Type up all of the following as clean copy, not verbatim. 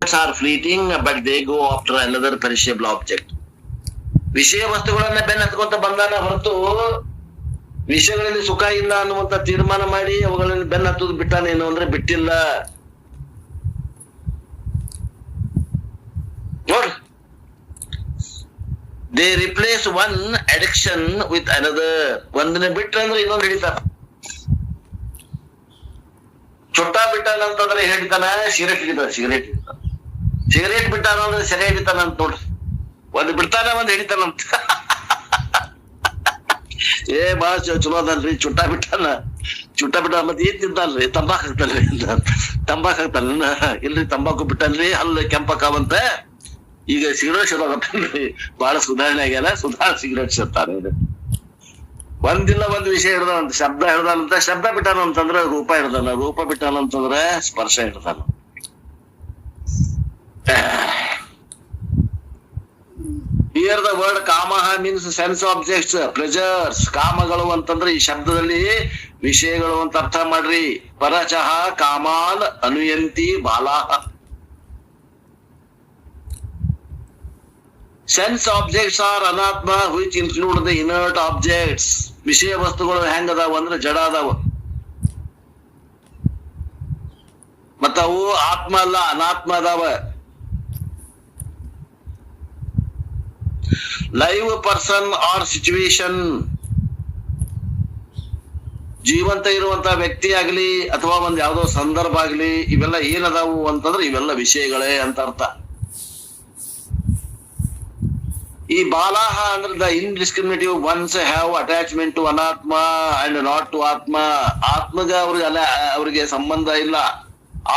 are fleeting, but they go after another perishable object. ವಿಷಯ ವಸ್ತುಗಳನ್ನ ಬೆನ್ನ ಹತ್ಕೊಂತ ಬಂದಾನ ಹೊರತು ವಿಷಯಗಳಲ್ಲಿ ಸುಖ ಇಲ್ಲ ಅನ್ನುವಂತ ತೀರ್ಮಾನ ಮಾಡಿ ಅವುಗಳಲ್ಲಿ ಬೆನ್ನ ಹತ್ತುದು ಬಿಟ್ಟಾನೇನು ಅಂದ್ರೆ ಬಿಟ್ಟಿಲ್ಲ. ನೋಡ್ರಿ, they replace one addiction with another. ಒಂದನ್ನ ಬಿಟ್ರಂದ್ರೆ ಇನ್ನೊಂದು ಹಿಡಿತಾರ. ಚೊಟ್ಟ ಬಿಟ್ಟಾನಂತಂದ್ರೆ ಹಿಡಿತಾನ, ಸಿಗರೇಟ್ ಹಿಡಿತಾನ, ಸಿಗರೇಟ್ ಬಿಟ್ಟಾನ ಅಂದ್ರೆ ಸೆರೆ ಹಿಡಿತಾನ ಅಂತ ನೋಡ್ರಿ. ಒಂದ್ ಬಿಡ್ತಾನ, ಒಂದ್ ಹಿಡಿತಾನಂತ. ಬಾಳ ಚಲೋ ಅದಲ್ರಿ, ಚುಟ್ಟ ಬಿಟ್ಟಾನ ಮತ್ತೆ ಏನ್ ತಿಂತಾನ್ರಿ? ತಂಬಾಕ್ ಹಾಕ್ತಾನ್ರಿ. ತಂಬಾಕ್ ಹಾಕ್ತಾನ ಇಲ್ರಿ, ತಂಬಾಕು ಬಿಟ್ಟನ್ರಿ, ಅಲ್ಲಿ ಕೆಂಪಕ್ಕಾವಂತ. ಈಗ ಸಿಗರೇಟ್ ಶುರು ಆಗತ್ತನ್ರಿ, ಬಹಳ ಸುಧಾರಣೆ ಆಗ್ಯಾನ, ಸಿಗರೇಟ್ ಸೇರ್ತಾನೆ. ಒಂದಿಲ್ಲ ಒಂದ್ ವಿಷಯ ಹಿಡ್ದಾನಂತ, ಶಬ್ದ ಹಿಡ್ದಾನಂತ. ಶಬ್ದ ಬಿಟ್ಟಾನ ಅಂತಂದ್ರ ರೂಪ ಹಿಡ್ದಾನ, ರೂಪ ಬಿಟ್ಟಾನ ಅಂತಂದ್ರ ಸ್ಪರ್ಶ ಹಿಡ್ದಾನ. ಹಿಯರ್ ದ ವರ್ಡ್ ಕಾಮಹ ಮೀನ್ಸ್ ಸೆನ್ಸ್ ಆಬ್ಜೆಕ್ಟ್ಸ್, ಪ್ಲೆಜರ್ಸ್. ಕಾಮಗಳು ಅಂತಂದ್ರೆ ಈ ಶಬ್ದದಲ್ಲಿ ವಿಷಯಗಳು ಅಂತ ಅರ್ಥ ಮಾಡ್ರಿ. ಪರಚಹ ಕಾಮಾನ್ ಅನುಯಂತಿ ಬಾಲಾಹ. ಸೆನ್ಸ್ ಆಬ್ಜೆಕ್ಟ್ಸ್ ಆರ್ ಅನಾತ್ಮ which include the inert objects. ವಿಷಯ ವಸ್ತುಗಳು ಹೆಂಗ್ ಅದಾವ ಅಂದ್ರೆ ಜಡ ಅದಾವ, ಮತ್ತ ಅವು ಆತ್ಮ ಅಲ್ಲ, ಅನಾತ್ಮ ಅದಾವ. ಲೈವ್ ಪರ್ಸನ್ ಆರ್ ಸಿಚುವೇಶನ್, ಜೀವಂತ ಇರುವಂತ ವ್ಯಕ್ತಿ ಆಗ್ಲಿ ಅಥವಾ ಒಂದ್ ಯಾವ್ದೋ ಸಂದರ್ಭ ಆಗ್ಲಿ, ಇವೆಲ್ಲ ಏನದಾವು ಅಂತಂದ್ರೆ ಇವೆಲ್ಲ ವಿಷಯಗಳೇ ಅಂತ ಅರ್ಥ. ಈ ಬಾಲಾಹ ಅಂದ್ರೆ the indiscriminative ones have attachment to ಅನಾತ್ಮ ಅಂಡ್ ನಾಟ್ ಟು ಆತ್ಮ. ಆತ್ಮಗ ಅವ್ರಿಗೆ ಸಂಬಂಧ ಇಲ್ಲ,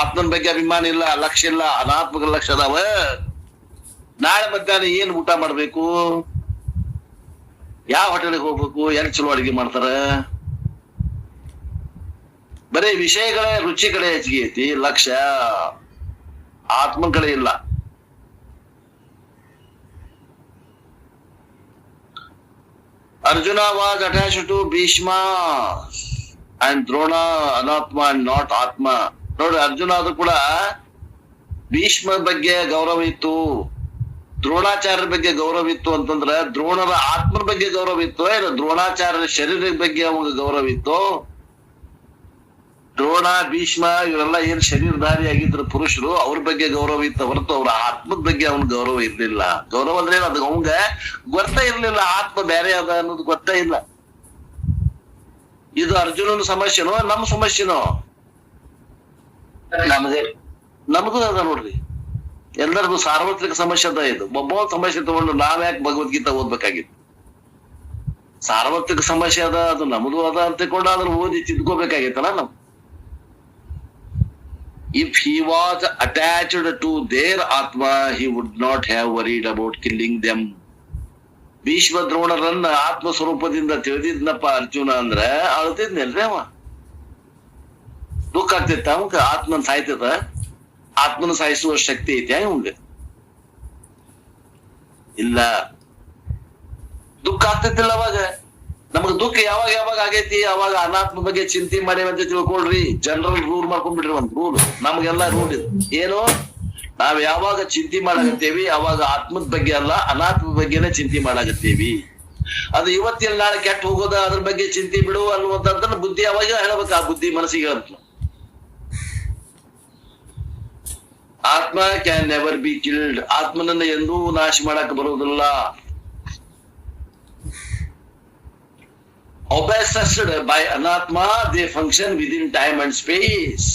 ಆತ್ಮನ ಬಗ್ಗೆ ಅಭಿಮಾನ ಇಲ್ಲ, ಲಕ್ಷ್ಯ ಇಲ್ಲ. ಅನಾತ್ಮಕ ಲಕ್ಷ್ಯ ಅದಾವ. ನಾಳೆ ಮಧ್ಯಾಹ್ನ ಏನ್ ಊಟ ಮಾಡ್ಬೇಕು, ಯಾವ ಹೋಟೆಲ್ಗೆ ಹೋಗ್ಬೇಕು, ಎಲ್ಲಿ ಚಲೋ ಅಡಿಗೆ ಮಾಡ್ತಾರ, ಬರೀ ವಿಷಯಗಳೇ, ರುಚಿ ಕಡೆ ಹೆಚ್ಚಿಗೆ ಐತಿ, ಲಕ್ಷ್ಯ ಆತ್ಮನ ಕಡೆ ಇಲ್ಲ. Arjuna was attached to Bhishma and Drona, Anatma and not Atma. ನೋಡಿ, ಅರ್ಜುನ ಅದು ಕೂಡ ಭೀಷ್ಮ ಬಗ್ಗೆ ಗೌರವ ಇತ್ತು, ದ್ರೋಣಾಚಾರ್ಯರ ಬಗ್ಗೆ ಗೌರವ ಇತ್ತು. ಅಂತಂದ್ರ ದ್ರೋಣರ ಆತ್ಮರ ಬಗ್ಗೆ ಗೌರವ ಇತ್ತು, ಏನು ದ್ರೋಣಾಚಾರ್ಯರ ಶರೀರದ ಬಗ್ಗೆ ಅವಾಗ ಗೌರವ ಇತ್ತು. ದ್ರೋಣ, ಭೀಷ್ಮ ಇವರೆಲ್ಲ ಏನ್ ಶರೀರಧಾರಿ ಆಗಿದ್ರು ಪುರುಷರು, ಅವ್ರ ಬಗ್ಗೆ ಗೌರವ ಇತ್ತು ಹೊರತು ಅವ್ರ ಆತ್ಮದ ಬಗ್ಗೆ ಅವನ್ ಗೌರವ ಇರ್ಲಿಲ್ಲ. ಗೌರವ ಅಂದ್ರೆ ಅದು ಅವಂಗ ಗೊತ್ತ ಇರ್ಲಿಲ್ಲ, ಆತ್ಮ ಬೇರೆ ಅದ ಅನ್ನೋದು ಗೊತ್ತ ಇಲ್ಲ. ಇದು ಅರ್ಜುನನ ಸಮಸ್ಯೆನೋ ನಮ್ಮ ಸಮಸ್ಯೆನೋ? ನಮಗೂ ಅದ ನೋಡ್ರಿ, ಎಲ್ಲರಿಗೂ ಸಾರ್ವತ್ರಿಕ ಸಮಸ್ಯೆ ಅದ. ಇದು ಒಬ್ಬ ಸಮಸ್ಯೆ ತಗೊಂಡು ನಾವ್ಯಾಕೆ ಭಗವದ್ಗೀತಾ ಓದ್ಬೇಕಾಗಿತ್ತು? ಸಾರ್ವತ್ರಿಕ ಸಮಸ್ಯೆ ಅದ, ಅದು ನಮ್ದು ಅದ ಅಂತ ತಿಳ್ಕೊಂಡು ಅದನ್ನ ಓದಿ ತಿದ್ಕೋಬೇಕಾಗಿತ್ತಲ್ಲ ನಾವು. If he was attached to their Atma, he would not have worried about killing them. Bhishma ದ್ರೋಣರನ್ನ ಆತ್ಮ ಸ್ವರೂಪದಿಂದ ತಿಳಿದಿದ್ನಪ್ಪ ಅರ್ಜುನ ಅಂದ್ರೆ ಅಳ್ತಿದ್ನಲ್ರಿ ಅವ. ದುಃಖ ಆಗ್ತಿತ್ತ ಅವಂಗ? ಆತ್ಮನ್ ಸಾಯ್ತದ? ಆತ್ಮನ ಸಾಯಿಸುವ ಶಕ್ತಿ ಐತಿ ಅವಂಗ? ಇಲ್ಲ. ದುಃಖ ಆಗ್ತೈತಿಲ್ಲ ಅವಾಗ. ನಮಗ್ ದುಃಖ ಯಾವಾಗ ಯಾವಾಗ ಆಗೈತಿ ಅವಾಗ ಅನಾತ್ಮ ಬಗ್ಗೆ ಚಿಂತೆ ಮಾಡಿ ಅಂತ ತಿಳ್ಕೊಳ್ರಿ. ಜನರಲ್ ರೂಲ್ ಮಾಡ್ಕೊಂಡ್ಬಿಡ್ರಿ, ಒಂದ್ ರೂಲ್. ನಮ್ಗೆಲ್ಲಾ ರೂಲ್ ಇದು ಏನು, ನಾವ್ ಯಾವಾಗ ಚಿಂತೆ ಮಾಡಾಕತ್ತೇವಿ ಅವಾಗ ಆತ್ಮದ ಬಗ್ಗೆ ಅಲ್ಲ, ಅನಾತ್ಮದ ಬಗ್ಗೆನೆ ಚಿಂತೆ ಮಾಡಾಕತ್ತೇವಿ. ಅದು ಇವತ್ತಿನ ನಾಳೆ ಕೆಟ್ಟ ಹೋಗೋದ, ಅದ್ರ ಬಗ್ಗೆ ಚಿಂತೆ ಬಿಡು ಅನ್ನುವಂಥದ್ದನ್ನ ಬುದ್ಧಿ ಅವಾಗ ಹೇಳ್ಬೇಕು. ಆ ಬುದ್ಧಿ ಮನಸ್ಸಿಗೆ ಅಂತ ಆತ್ಮ ಕ್ಯಾನ್ ನೆವರ್ ಬಿ ಕಿಲ್ಡ್. ಆತ್ಮನನ್ನ ಎಂದೂ ನಾಶ ಮಾಡಕ್ ಬರುವುದಿಲ್ಲ. Obsessed by Anatma, they function within time and space.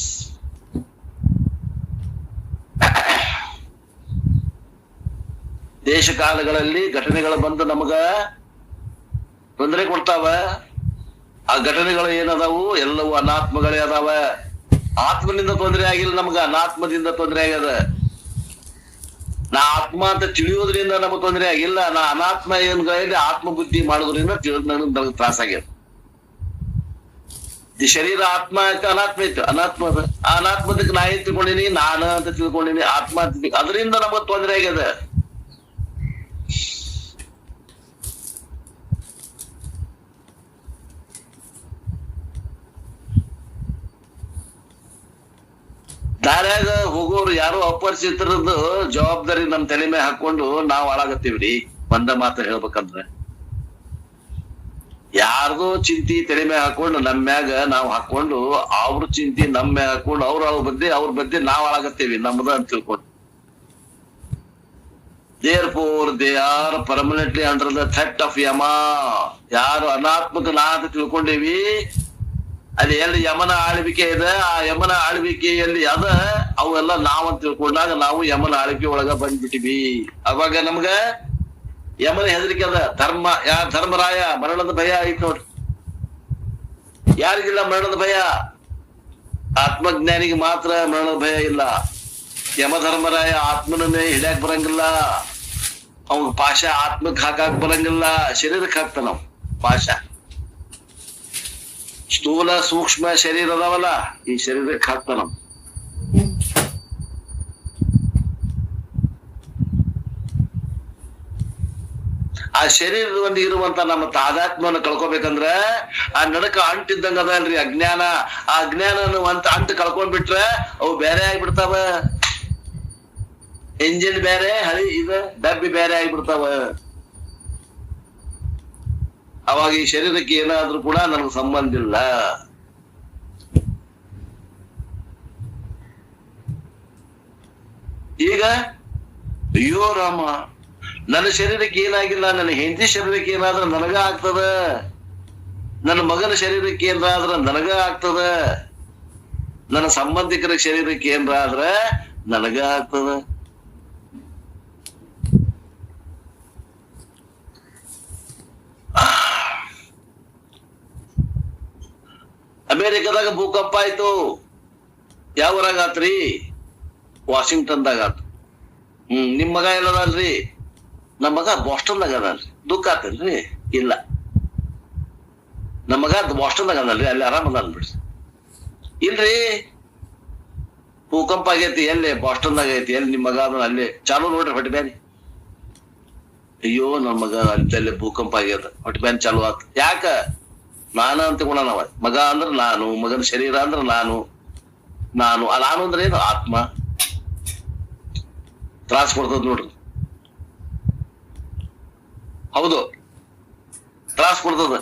ದೇಶ ಕಾಲಗಳಲ್ಲಿ ಘಟನೆಗಳು ಬಂದು ನಮಗ ತೊಂದರೆ ಕೊಡ್ತಾವ. ಆ ಘಟನೆಗಳು ಏನದಾವು ಎಲ್ಲವೂ ಅನಾತ್ಮಗಳೇ ಅದಾವ. ಆತ್ಮನಿಂದ ತೊಂದರೆ ಆಗಿಲ್ಲ ನಮಗ, ಅನಾತ್ಮದಿಂದ ತೊಂದರೆ ಆಗ್ಯದ. ನಾ ಆತ್ಮ ಅಂತ ತಿಳಿಯೋದ್ರಿಂದ ನಮಗ್ ತೊಂದರೆ ಆಗಿಲ್ಲ, ನಾ ಅನಾತ್ಮ ಏನ್ ಆತ್ಮ ಬುದ್ಧಿ ಮಾಡೋದ್ರಿಂದ ನನಗೆ ತ್ರಾಸ ಆಗ್ಯದ. ಈ ಶರೀರ ಆತ್ಮ ಆಯ್ತು, ಅನಾತ್ಮ ಇತ್ತು, ಅನಾತ್ಮ ಅದ. ಆ ಅನಾತ್ಮದಕ್ಕೆ ನಾ ಏನ್ ತಿಳ್ಕೊಂಡಿನಿ, ನಾನ ಅಂತ ತಿಳ್ಕೊಂಡಿನಿ, ಆತ್ಮ ಅಂತ, ಅದರಿಂದ ನಮಗ್ ತೊಂದರೆ ಆಗ್ಯದ. ದಾರ್ಯಾಗ ಹೋಗೋರು ಯಾರೋ ಅಪರಿಚಿತರದ್ದು ಜವಾಬ್ದಾರಿ ನಮ್ ತಲೆ ಮೇಲೆ ಹಾಕೊಂಡು ನಾವ್ ಹಾಳಾಗತ್ತೀವ್ರಿ. ಒಂದ ಮಾತು ಹೇಳ್ಬೇಕಂದ್ರ ಯಾರ್ದೋ ಚಿಂತಿ ತಲೆ ಮ್ಯಾಗ ಹಾಕೊಂಡು ನಮ್ ಮ್ಯಾಗ ನಾವ್ ಹಾಕೊಂಡು ಅವ್ರ ಚಿಂತಿ ನಮ್ ಮ್ಯಾಗ ಹಾಕೊಂಡು ಅವ್ರ ಬಗ್ಗೆ ನಾವ್ ಹಾಳಾಗತ್ತೇವಿ ನಮ್ದ ಅಂತ ತಿಳ್ಕೊಂಡು. Therefore, they are permanently under the threat of Yama. ಯಾರು ಅನಾತ್ಮಕ ನಾ ಅಂತ ತಿಳ್ಕೊಂಡೇವಿ, ಅಲ್ಲಿ ಎಲ್ಲಿ ಯಮನ ಆಳ್ವಿಕೆ ಇದೆ, ಆ ಯಮನ ಆಳ್ವಿಕೆಯಲ್ಲಿ ಅವೆಲ್ಲ ನಾವಂತ ತಿಳ್ಕೊಂಡಾಗ ನಾವು ಯಮನ ಆಳ್ವಿಕೆ ಒಳಗ ಬಂದ್ಬಿಟ್ಟಿವಿ. ಅವಾಗ ನಮ್ಗ ಯಮನ ಹೆದರಿಕೆ ಅದ. ಧರ್ಮರಾಯ ಮರಣದ ಭಯ ಐತ್ ನೋಡ್ರಿ. ಯಾರಿಗಿಲ್ಲ ಮರಣದ ಭಯ? ಆತ್ಮಜ್ಞಾನಿಗೆ ಮಾತ್ರ ಮರಣದ ಭಯ ಇಲ್ಲ. ಯಮಧರ್ಮರಾಯ ಆತ್ಮನೇ ಹಿಡ್ಯಾಕ್ ಬರಂಗಿಲ್ಲ, ಅವ್ನ ಪಾಶ ಆತ್ಮಕ್ ಹಾಕಾಕ್ ಬರಂಗಿಲ್ಲ, ಶರೀರಕ್ಕೆ ಹಾಕ್ತಾನ ಪಾಶ. ಸ್ಥೂಲ ಸೂಕ್ಷ್ಮ ಶರೀರ ಅದಾವಲ್ಲ, ಈ ಶರೀರಕ್ಕೆ ಹಾಕ್ತಾನ. ಆ ಶರೀರದಲ್ಲಿ ಇರುವಂತ ನಮ್ಮ ತಾದಾತ್ಮವನ್ನು ಕಳ್ಕೊಬೇಕಂದ್ರ ಆ ನಡಕ ಅಂಟಿದ್ದಂಗ ಅದಲ್ರಿ ಅಜ್ಞಾನ. ಆ ಅಜ್ಞಾನ ಅಂಟು ಕಳ್ಕೊಂಡ್ಬಿಟ್ರೆ ಅವು ಬೇರೆ ಆಗ್ಬಿಡ್ತಾವ. ಎಂಜಿನ್ ಬೇರೆ, ಡಬ್ಬಿ ಬೇರೆ ಆಗ್ಬಿಡ್ತಾವ. ಅವಾಗ ಈ ಶರೀರಕ್ಕೆ ಏನಾದ್ರೂ ಕೂಡ ನನಗೆ ಸಂಬಂಧ ಇಲ್ಲ. ಈಗ ಅಯ್ಯೋ ರಾಮ, ನನ್ನ ಶರೀರಕ್ಕೆ ಏನಾಗಿಲ್ಲ, ನನ್ನ ಹೆಂಡತಿ ಶರೀರಕ್ಕೆ ಏನಾದ್ರ ನನಗ ಆಗ್ತದ, ನನ್ನ ಮಗನ ಶರೀರಕ್ಕೆ ಏನಾದ್ರ ನನಗ ಆಗ್ತದ, ನನ್ನ ಸಂಬಂಧಿಕರ ಶರೀರಕ್ಕೆ ಏನಾದ್ರ ನನಗ ಆಗ್ತದ. ಅಮೇರಿಕಾದಾಗ ಭೂಕಂಪ ಆಯ್ತು. ಯಾವ ಊರಾಗ ಆತ್ರಿ? ವಾಷಿಂಗ್ಟನ್ದಾಗ ಆತು. ನಿಮ್ ಮಗ ಎಲ್ಲದಲ್ರಿ? ನಮ್ಮ ಮಗ ಬಾಸ್ಟನ್ದಾಗ ಅದಲ್ರಿ. ದುಃಖ ಆತಲ್ರಿ? ಇಲ್ಲ, ನಮ್ಮ ಮಗ ಬಾಸ್ಟನ್ದಾಗ ಅದಲ್ರಿ, ಅಲ್ಲಿ ಆರಾಮ ಅದ ಬಿಡ್ರಿ. ಇಲ್ರಿ, ಭೂಕಂಪ ಆಗೈತಿ, ಎಲ್ಲಿ? ಬಾಸ್ಟನ್ದಾಗ ಐತಿ. ಎಲ್ಲಿ ನಿಮ್ ಮಗ ಅದನ್ನ? ಅಲ್ಲೇ ಚಾಲು ನೋಡ್ರಿ ಹೊಟ್ಟೆ ಬ್ಯಾನಿ. ಅಯ್ಯೋ ನನ್ ಮಗ ಅಲ್ಲಿ ಭೂಕಂಪ ಆಗ್ಯದ, ಹೊಟ್ಟೆ ಬ್ಯಾನಿ ಚಾಲು ಆತ. ಯಾಕ? ನಾನ ಅಂತ ಗುಣ ನಾವ. ಮಗ ಅಂದ್ರ ನಾನು, ಮಗನ ಶರೀರ ಅಂದ್ರ ನಾನು. ನಾನು ಅಂದ್ರೆ ಏನು? ಆತ್ಮ. ತ್ರಾಸ ಕೊಡ್ತದ ನೋಡ್ರಿ. ಹೌದು, ತ್ರಾಸ ಕೊಡ್ತದ.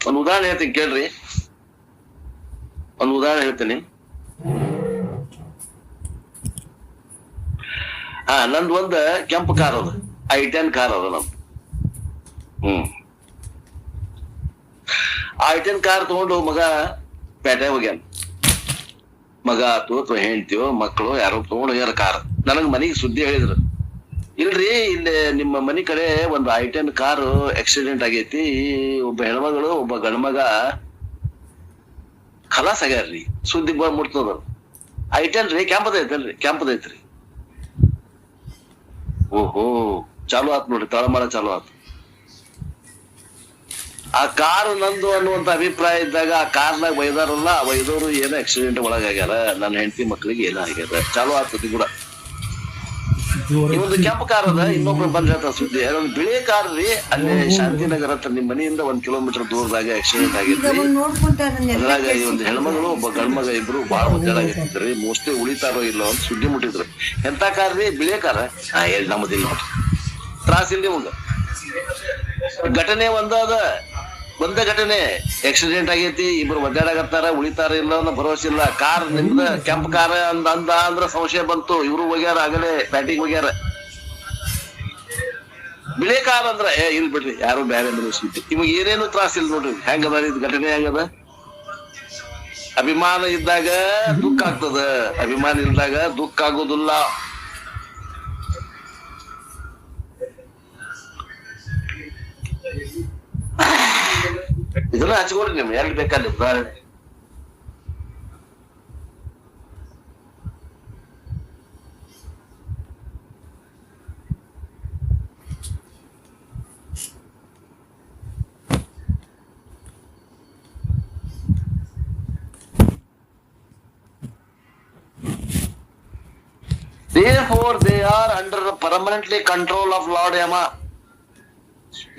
ಒಂದ್ ಉದಾಹರಣೆ ಹೇಳ್ತೀನಿ ಕೇಳ್ರಿ. ಒಂದ್ ಉದಾಹರಣೆ ಹೇಳ್ತೀನಿ. ನಂದು ಒಂದ್ ಕೆಂಪು ಕಾರ್ ಅದ, I-10 ಕಾರ್ ಅದ ನಮ್ದು. I-10 ಕಾರ್ ತಗೊಂಡು ಮಗ ಪೇಟೆ ಹೋಗ್ಯಾನ. ಮಗ ಆತು ಅಥವಾ ಹೆಂಡ್ತಿಯೋ ಮಕ್ಕಳು ಯಾರೋ ತಗೊಂಡು ಹೋಗ್ಯಾರ ಕಾರ್. ನನಗ್ ಮನಿಗೆ ಸುದ್ದಿ ಹೇಳಿದ್ರು, ಇಲ್ರಿ ಇಲ್ಲಿ ನಿಮ್ಮ ಮನಿ ಕಡೆ ಒಂದು I-10 ಕಾರು ಆಕ್ಸಿಡೆಂಟ್ ಆಗೈತಿ, ಒಬ್ಬ ಹೆಣ್ಮಗಳು ಒಬ್ಬ ಗಂಡ್ಮಗ ಖಲಾಸ್ ಆಗ್ಯಾರ್ರಿ. ಸುದ್ದಿ ಮುಟ್ತದ. I-10 ರೀ, ಕ್ಯಾಂಪದೈತಲ್ರಿ? ಕ್ಯಾಂಪದೈತ್ರಿ. ಓಹೋ, ಚಾಲು ಆತ್ ನೋಡ್ರಿ, ತಳಮಳ ಚಾಲು ಆತ್. ಆ ಕಾರು ನಂದು ಅನ್ನುವಂತ ಅಭಿಪ್ರಾಯ ಇದ್ದಾಗ ಆ ಕಾರ್ನಾಗ ಒಯ್ದಾರಲ್ಲ, ಒಯ್ದವರು ಏನೋ ಆಕ್ಸಿಡೆಂಟ್ ಒಳಗಾಗ್ಯಾರ, ನನ್ನ ಹೆಂಡತಿ ಮಕ್ಳಿಗೆ ಏನೋ ಆಗ್ಯಾರ, ಚಾಲು ಆಗ್ತದೆ ಕೂಡ. ಒಂದು ಕೆಂಪು ಕಾರ್ ಅದ, ಇನ್ನೊಬ್ರು ಬಂದ್ ಹೇಳ್ತಾರ ಸುದ್ದಿ. ಅದೊಂದು ಬಿಳಿ ಕಾರ್ ರೀ, ಅಲ್ಲಿ ಶಾಂತಿನಗರ ಹತ್ರ ನಿಮ್ ಮನೆಯಿಂದ 1 ಕಿಲೋಮೀಟರ್ ದೂರದಾಗ ಆಕ್ಸಿಡೆಂಟ್ ಆಗೈತಿ. ಅದ್ರಾಗ ಈ ಒಂದು ಹೆಣ್ಮಗಳು ಒಬ್ಬ ಗಂಡ್ಮಗ ಇಬ್ರು ಬಾಳ ಒದ್ದಾಡಾಗೈತಿದ್ರಿ. ಮೋಸ್ಟ್ಲಿ ಉಳಿತಾರೋ ಇಲ್ಲ ಅಂತ ಸುದ್ದಿ ಮುಟ್ಟಿದ್ರು. ಎಂತ ಕಾರ್ ರೀ? ಬಿಳಿ ಕಾರ. ಹೇಳಿ ನಮ್ಮದಿಲ್ಲ ನೋಡ್ರಿ, ತ್ರಾಸ ಇಲ್ರಿ ಮುಂಗ. ಘಟನೆ ಒಂದೇ ಘಟನೆ, ಆಕ್ಸಿಡೆಂಟ್ ಆಗೈತಿ, ಇಬ್ರು ಒದ್ದಾಡಕತ್ತಾರ, ಉಳಿತಾರ ಇಲ್ಲ ಅನ್ನೋ ಭರವಸೆ ಇಲ್ಲ. ಕಾರ್ ನಿಮ್ದ ಕೆಂಪ್ ಕಾರ್ ಅಂದ್ರ ಸಂಶಯ ಬಂತು. ಇವ್ರು ಹೋಗ್ಯಾರ, ಆಗಲೇ ಬ್ಯಾಟಿಂಗ್ ಹೋಗ್ಯಾರ. ಬಿಳಿ ಕಾರ್ ಅಂದ್ರ ಇಲ್ ಬಿಡ್ರಿ, ಯಾರು ಬೇರೆ ಸುದ್ದಿ. ಇವಾಗ ಏನೇನು ತ್ರಾಸ ಇಲ್ಲ ನೋಡ್ರಿ. ಹೆಂಗದ ಇದು ಘಟನೆ? ಹೆಂಗದ? ಅಭಿಮಾನ ಇದ್ದಾಗ ದುಃಖ ಆಗ್ತದ, ಅಭಿಮಾನ ಇಲ್ದಾಗ ದುಃಖ ಆಗೋದಿಲ್ಲ. ಇದನ್ನ ಹಚ್ಕೊಡ್ರಿ ನಿಮ್ ಎಲ್ಲಿ ಬೇಕಲ್ಲಿ ಉದಾಹರಣೆ. Therefore, they are under the permanently control of Lord Yama.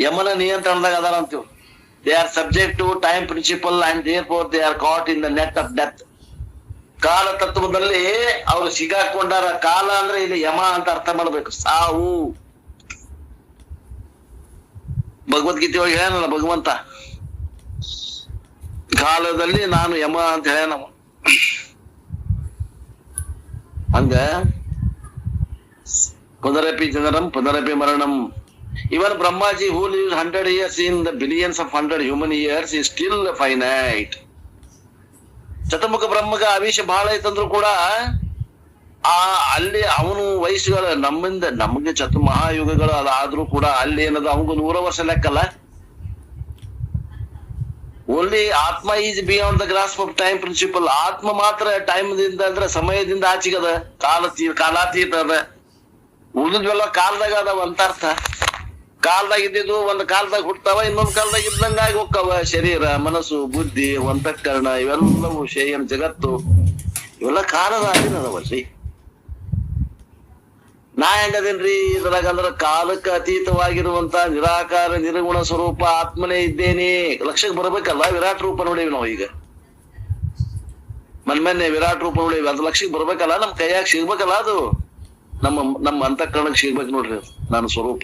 ಯಮನ ನಿಯಂತ್ರಣದಾಗ ಅದಾರ ಅಂತೀವ್. They are subject to time principle and therefore they are caught in the net of death. ಕಾಲ ತತ್ವದಲ್ಲಿ ಅವ್ರು ಸಿಗಾಕೊಂಡಾರ. ಕಾಲ ಅಂದ್ರೆ ಇಲ್ಲಿ ಯಮ ಅಂತ ಅರ್ಥ ಮಾಡ್ಬೇಕು, ಸಾವು. ಭಗವದ್ಗೀತೆ ಒಳಗೆ ಹೇಳನಲ್ಲ ಭಗವಂತ, ಕಾಲದಲ್ಲಿ ನಾನು ಯಮ ಅಂತ ಹೇಳ. ಹಂಗ ಪುನರಪಿ ಜನರಂ ಪುನರಪಿ ಮರಣಂ. Even Brahmaji, who lives 100 years in the billions of 100 human years, is still finite. ಚತುರ್ಮುಖ ಬ್ರಹ್ಮಗ ಆವೇಶ ಬಹಳ ಐತಂದ್ರು ಕೂಡ ಅಲ್ಲಿ ಅವನು ವಯಸ್ಸುಗಳ ನಮಗೆ ಮಹಾಯುಗಗಳು ಅದಾದ್ರೂ ಕೂಡ ಅಲ್ಲಿ ಏನದು ಅವನಿಗೂ 100 ವರ್ಷ ಲೆಕ್ಕಲ್ಲ. Only atma is beyond the grasp of time principle. ಆತ್ಮ ಮಾತ್ರ ಟೈಮ್ ದಿಂದ ಅಂದ್ರೆ ಸಮಯದಿಂದ ಆಚೆಗದ, ಕಾಲಾತೀತ ಅದ. ಉಳಿದ್ವೆಲ್ಲ ಕಾಲದಾಗ ಅದಾವ ಅಂತ ಅರ್ಥ. ಕಾಲದಾಗ ಇದ್ದಿದ್ದು ಒಂದ್ ಕಾಲದಾಗ ಹುಟ್ತಾವ, ಇನ್ನೊಂದ್ ಕಾಲದಾಗ ಇದ್ದಂಗಾಗಿ ಹೋಗ್ತಾವ. ಶರೀರ, ಮನಸ್ಸು, ಬುದ್ಧಿ, ಅಂತಃಕರಣ ಇವೆಲ್ಲವೂ ಶೇಯಂ ಜಗತ್ತು ಇವೆಲ್ಲ ಕಾಲದ ಅಧೀನದವಲ್ರಿ. ನಾ ಹೆಂಗದೇನ್ರಿ ಇದ್ರಾಗ ಅಂದ್ರ ಕಾಲಕ್ಕೆ ಅತೀತವಾಗಿರುವಂತ ನಿರಾಕಾರ ನಿರ್ಗುಣ ಸ್ವರೂಪ ಆತ್ಮನೇ ಇದ್ದೇನೆ ಲಕ್ಷ್ಯಕ್ಕೆ ಬರ್ಬೇಕಲ್ಲ. ವಿರಾಟ್ ರೂಪ ನೋಡೀವಿ ನಾವು ಈಗ, ಮೊನ್ನೆ ವಿರಾಟ್ ರೂಪ ನೋಡೀವಿ. ಅದು ಲಕ್ಷ್ಯಕ್ಕೆ ಬರ್ಬೇಕಲ್ಲ, ನಮ್ ಕೈಯಾಗ ಸಿಗ್ಬೇಕಲ್ಲ. ಅದು ನಮ್ಮ ಅಂತಃಕರಣಕ್ಕೆ ಸಿಗ್ಬೇಕು ನೋಡ್ರಿ. ನಾನು ಸ್ವರೂಪ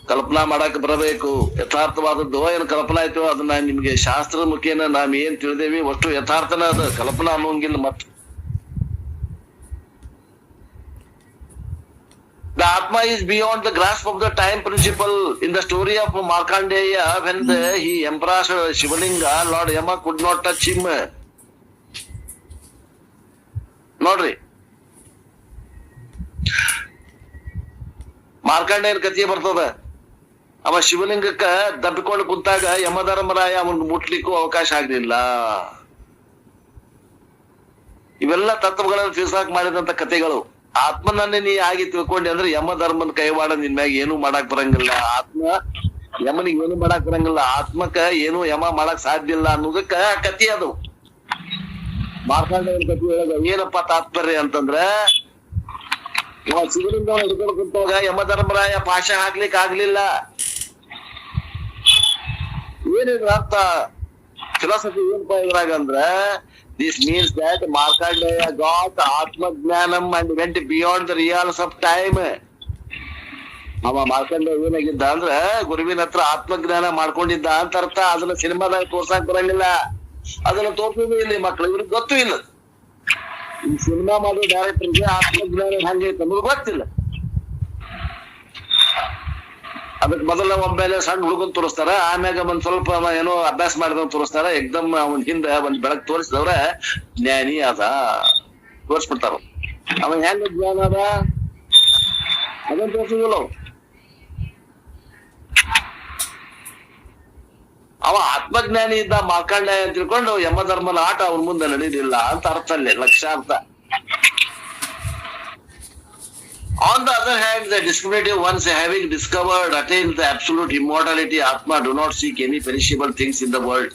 ಕಲ್ಪನಾ ಮಾಡಕ್ ಬರಬೇಕು. ಯಥಾರ್ಥವಾದದ್ದು ಏನು ಕಲ್ಪನಾ ಆಯ್ತು ಅದನ್ನ ನಿಮ್ಗೆ ಶಾಸ್ತ್ರದ ಮುಖೇನ ನಾವ್ ಏನ್ ತಿಳಿದೇವಿ ಒಟ್ಟು ಯಥಾರ್ಥನ ಅದ, ಕಲ್ಪನಾ ಅನ್ನೋಂಗಿಲ್ಲ. ಮತ್ the atma is beyond the grasp of the time principle. In the story of Markandeya, when he embraced Shivalinga, Lord Yama could not touch him. ನೋಡ್ರಿ, ಮಾರ್ಕಂಡೇಯನ ಕಥೆ ಬರ್ತದ. ಅವ ಶಿವಲಿಂಗಕ್ಕ ದಬ್ಬಿಕೊಂಡು ಕುಂತಾಗ ಯಮಧರ್ಮರಾಯ ಅವನ್ಗೆ ಮುಟ್ಲಿಕ್ಕೂ ಅವಕಾಶ ಆಗ್ಲಿಲ್ಲ. ಇವೆಲ್ಲ ತತ್ವಗಳನ್ನು ತಿಳಿಸಾಕ್ ಮಾಡಿದಂತ ಕಥೆಗಳು. ಆತ್ಮನನ್ನೇ ನೀ ಆಗಿ ತಿಳ್ಕೊಂಡಿ ಅಂದ್ರೆ ಯಮಧರ್ಮನ ಕೈವಾಡ ನಿನ್ ಮ್ಯಾಗ ಏನು ಮಾಡಾಕ್ ಬರಂಗಿಲ್ಲ. ಆತ್ಮ ಯಮನಿಗೆ ಏನು ಮಾಡಾಕ್ ಬರಂಗಿಲ್ಲ, ಆತ್ಮಕ್ಕ ಏನು ಯಮ ಮಾಡಾಕ್ ಸಾಧ್ಯ ಇಲ್ಲ ಅನ್ನೋದಕ್ಕ ಕಥೆ ಅದು. ಮಾರ್ಕಂಡೇಯನ ಕಥೆ ಹೇಳೋದು ಏನಪ್ಪಾ ತಾತ್ಪರ್ಯ ಅಂತಂದ್ರ, ಶಿವಲಿಂಗ ಹಿಡ್ಕೊಂಡು ಕುಂತಾಗ ಯಮಧರ್ಮರಾಯ ಪಾಶ ಹಾಕ್ಲಿಕ್ಕೆ ಆಗ್ಲಿಲ್ಲ. ಏನಿದ್ರ ಅರ್ಥ, ಫಿಲಾಸಫಿ ಏನಪ್ಪಾ ಇದ್ರಾಗ ಅಂದ್ರ, this means that Markandeya got Atma Jnanam and went beyond the realms of time. ಅವ ಮಾರ್ಕಂಡೇಯ ಏನಾಗಿದ್ದ ಅಂದ್ರ ಗುರುವಿನ ಹತ್ರ ಆತ್ಮಜ್ಞಾನ ಮಾಡ್ಕೊಂಡಿದ್ದ ಅಂತ ಅರ್ಥ. ಅದನ್ನ ಸಿನಿಮಾದಾಗ ತೋರ್ಸಾಕ್ ಬರಂಗಿಲ್ಲ, ಅದನ್ನ ತೋರ್ಸೋದು ಇಲ್ಲಿ ಮಕ್ಳು ಇವ್ರಿಗೆ ಗೊತ್ತೂ ಇಲ್ಲ. ಈ ಸಿನಿಮಾ ಮಾಡೋ ಡೈರೆಕ್ಟರ್ಗೆ ಆತ್ಮಜ್ಞಾನ ಹಂಗೈತೆ ಅನ್ನೋದು ಗೊತ್ತಿಲ್ಲ. ಅದಕ್ಕೆ ಮೊದಲ ಒಮ್ಮೆಲೆ ಸಣ್ಣ ಹುಡುಗನ್ ತೋರಿಸ್ತಾರ, ಆಮ್ಯಾಗ ಒಂದ್ ಸ್ವಲ್ಪ ಏನೋ ಅಭ್ಯಾಸ ಮಾಡಿದವ್ ತೋರಿಸ್ತಾರ. ಎಕ್ದಮ್ ಅವನ್ ಹಿಂದ ಒಂದ್ ಬೆಳಕ್ ತೋರಿಸಿದವ್ರ ಜ್ಞಾನಿ ಅದ ತೋರಿಸ್ಬಿಡ್ತಾರ. ಅವನ್ ಹೆಂಗ ಜ್ಞಾನ ಅದ ಅದನ್ನ ತೋರಿಸಿದಿಲ್ಲ. ಅವ ಆತ್ಮಜ್ಞಾನಿ ಇದ್ದ ಮಾರ್ಕಂಡೇಯ ಅಂತ ತಿಳ್ಕೊಂಡು ಯಮಧರ್ಮನ ಆಟ ಅವನ್ ಮುಂದೆ ನಡೆಯಲಿಲ್ಲ ಅಂತ ಅರ್ಥ ಅಲ್ಲೇ ಲಕ್ಷಾರ್ಥ. On the other hand, the discriminative ones, having discovered, attained the absolute immortality, Atma, do not seek any perishable things in the world.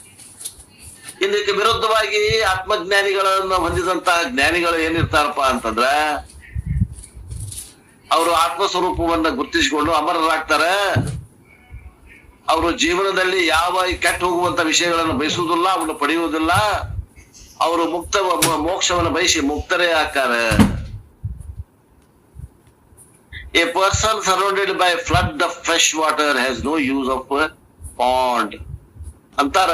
ಇದಕ್ಕೆ ವಿರುದ್ಧವಾಗಿ ಆತ್ಮಜ್ಞಾನಿಗಳನ್ನ ಹೊಂದಿದಂತ ಜ್ಞಾನಿಗಳು ಏನಿರ್ತಾರಪ್ಪ ಅಂತಂದ್ರ, ಅವರು ಆತ್ಮಸ್ವರೂಪವನ್ನ ಗುರುತಿಸಿಕೊಂಡು ಅಮರರಾಗ್ತಾರೆ. ಅವರು ಜೀವನದಲ್ಲಿ ಯಾವ ಕೆಟ್ಟ ಹೋಗುವಂತ ವಿಷಯಗಳನ್ನು ಬಯಸುವುದಿಲ್ಲ, ಅವನ್ನ ಪಡೆಯುವುದಿಲ್ಲ. ಅವರು ಮೋಕ್ಷವನ್ನು ಬಯಸಿ ಮುಕ್ತರೇ ಆಗ್ತಾರೆ. A person surrounded by a flood of fresh water has no use of a pond. ಅಂತಾರ.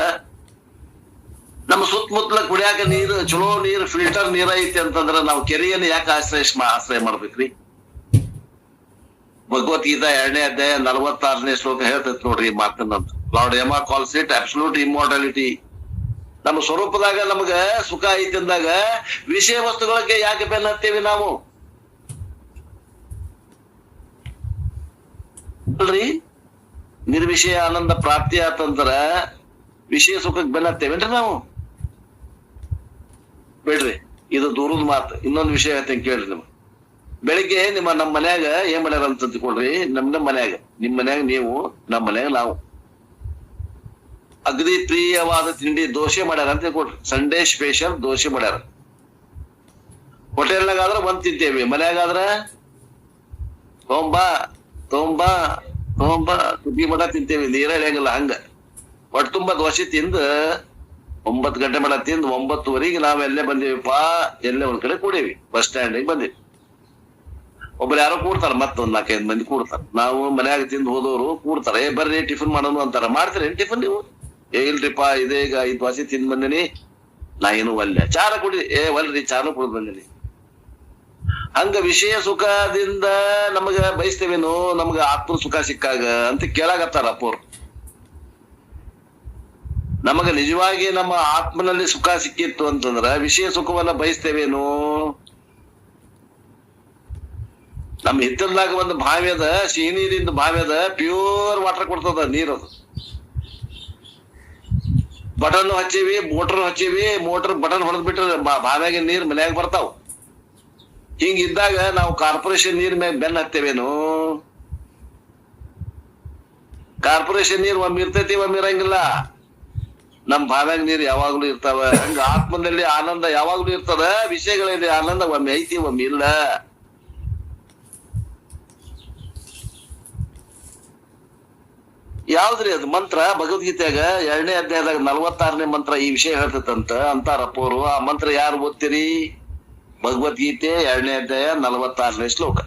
ನಮ್ಮ ಸುತ್ತಮುತ್ತಲ ಕುಡಿಯಾಕ ನೀರು ಚಲೋ ನೀರು ಫಿಲ್ಟರ್ ನೀರ ಐತಿ ಅಂತಂದ್ರ ನಾವು ಕೆರೆಯನ್ನು ಯಾಕೆ ಆಶ್ರಯ ಮಾಡ್ಬೇಕ್ರಿ? ಭಗವದ್ಗೀತಾ 2ನೇ ಅಧ್ಯಾಯ 46ನೇ ಶ್ಲೋಕ ಹೇಳ್ತೈತಿ ನೋಡ್ರಿ ಈ ಮಾತನ್ನಂತ. Lord Yama calls it absolute immortality. ನಮ್ಮ ಸ್ವರೂಪದಾಗ ನಮಗ ಸುಖ ಐತಿ ಅಂದಾಗ ವಿಷಯ ವಸ್ತುಗಳಿಗೆ ಯಾಕೆ ಬೆನ್ನ ಹತ್ತೇವಿ ನಾವು? ಅಲ್ರಿ, ನಿರ್ವಿಷಯ ಆನಂದ ಪ್ರಾಪ್ತಿ ಆತಂದ್ರ ವಿಷಯ ಸುಖಕ್ಕೆ ಬೆನ್ನತ್ತೇವೇನ್ರಿ ನಾವು? ಬೇಡ್ರಿ, ಇದು ದೂರದ ಮಾತು. ಇನ್ನೊಂದು ವಿಷಯ ಹೇಳ್ತೇನೆ ಕೇಳ್ರಿ. ನಿಮ್ ಬೆಳಿಗ್ಗೆ ನಮ್ಮ ಮನ್ಯಾಗ ಏನ್ ಮಾಡ್ಯಾರ ಅಂತ ತಿಳ್ಕೊಳ್ರಿ. ನಮ್ಮ ಮನ್ಯಾಗ, ನಿಮ್ ಮನ್ಯಾಗ ನೀವು, ನಮ್ಮ ಮನ್ಯಾಗ ನಾವು ಅಗದಿ ಪ್ರಿಯವಾದ ತಿಂಡಿ ದೋಸೆ ಮಾಡ್ಯಾರ ಅಂತ ತಿಳ್ಕೊಳ್ರಿ. ಸಂಡೇ ಸ್ಪೆಷಲ್ ದೋಸೆ ಮಾಡ್ಯಾರ. ಹೋಟೆಲ್ನಾಗಾದ್ರ ಒಂದ್ ತಿಂತೇವಿ, ಮನ್ಯಾಗಾದ್ರ ಹೋಂಬಾ ತೊಂಬಾ ತೊಂಬಾ ಕುದ್ದಿ ಮಠ ತಿಂತೇವಿ, ನೀರ ಇಳಿಯಂಗಿಲ್ಲ ಹಂಗ. ಒಟ್ಟು ತುಂಬಾ ದೋಸೆ ತಿಂದ 9 ಗಂಟೆ ಮಠ ತಿಂದು 9:30 ನಾವ್ ಎಲ್ಲೇ ಬಂದೇವಿಪಾ, ಎಲ್ಲೇ ಒಂದ್ ಕಡೆ ಕೂಡೇವಿ, ಬಸ್ ಸ್ಟ್ಯಾಂಡ್ ಬಂದೇವಿ. ಒಬ್ರು ಯಾರೋ ಕೂಡ್ತಾರ, ಮತ್ತೊಂದ್ 4-5 ಮಂದಿ ಕೂಡ್ತಾರ. ನಾವು ಮನ್ಯಾಗ ತಿಂದು ಹೋದವ್ರು ಕೂಡ್ತಾರ, ಬರ್ರಿ ಟಿಫಿನ್ ಮಾಡೋನು ಅಂತಾರ. ಮಾಡ್ತೀರಿ ಟಿಫಿನ್ ನೀವು? ಇಲ್ರಿಪಾ, ಇದೇ ಈಗ 5 ದೋಸೆ ತಿಂದ್ ಬಂದಿನಿ, ನಾ ಏನು ಒಲ್ಲೆ. ಚಾರ ಕುಡಿ, ಒಲ್ರಿ ಚಾನು ಕುಡಿದ್ ಬಂದಿನಿ. ಹಂಗ ವಿಷಯ ಸುಖದಿಂದ ನಮಗ ಬಯಸ್ತೇವೇನು, ನಮ್ಗ ಆತ್ಮ ಸುಖ ಸಿಕ್ಕಾಗ ಅಂತ ಕೇಳಾಗತ್ತಾರ ಅಪ್ಪೋರು. ನಮಗ ನಿಜವಾಗಿ ನಮ್ಮ ಆತ್ಮನಲ್ಲಿ ಸುಖ ಸಿಕ್ಕಿತ್ತು ಅಂತಂದ್ರ ವಿಷಯ ಸುಖವನ್ನ ಬಯಸ್ತೇವೇನು? ನಮ್ ಹಿತ್ತಲ್ದಾಗ ಒಂದು ಬಾವಿ ಅದ, ಸಿಹಿ ನೀರಿಂದ ಬಾವಿ ಅದ, ಪ್ಯೂರ್ ವಾಟರ್ ಕೊಡ್ತದ ನೀರದು. ಬಟನ್ ಹಚ್ಚಿವಿ, ಮೋಟರ್ ಹಚ್ಚಿವಿ, ಮೋಟರ್ ಬಟನ್ ಹೊಡೆದ್ ಬಿಟ್ರೆ ಬಾವ್ಯಾಗ ನೀರ್ ಮನ್ಯಾಗ ಬರ್ತಾವ. ಹಿಂಗಿದ್ದಾಗ ನಾವು ಕಾರ್ಪೊರೇಷನ್ ನೀರ್ ಮ್ಯಾಗ ಬೆನ್ನ ಹತ್ತೇವೇನು? ಕಾರ್ಪೊರೇಷನ್ ನೀರ್ ಒಮ್ಮೆ ಇರ್ತೈತಿ, ಒಮ್ಮೆ ಇರಂಗಿಲ್ಲ. ನಮ್ ಬಾವ್ಯಾಗ ನೀರ್ ಯಾವಾಗ್ಲೂ ಇರ್ತಾವ. ಹಂಗ ಆತ್ಮದಲ್ಲಿ ಆನಂದ ಯಾವಾಗ್ಲೂ ಇರ್ತದ, ವಿಷಯಗಳಲ್ಲಿ ಆನಂದ ಒಮ್ಮೆ ಐತಿ, ಒಮ್ಮೆ ಇಲ್ಲ. ಯಾವ್ದ್ರಿ ಅದು ಮಂತ್ರ? ಭಗವದ್ಗೀತೆಯಾಗ 2ನೇ ಅಧ್ಯಾಯದಾಗ 46ನೇ ಮಂತ್ರ ಈ ವಿಷಯ ಹೇಳ್ತೈತಂತ ಅಂತಾರಪ್ಪೋರು. ಆ ಮಂತ್ರ ಯಾರು ಓದ್ತೀರಿ? ಭಗವದ್ಗೀತೆ 2ನೇ ಅಧ್ಯಾಯ 46ನೇ ಶ್ಲೋಕ.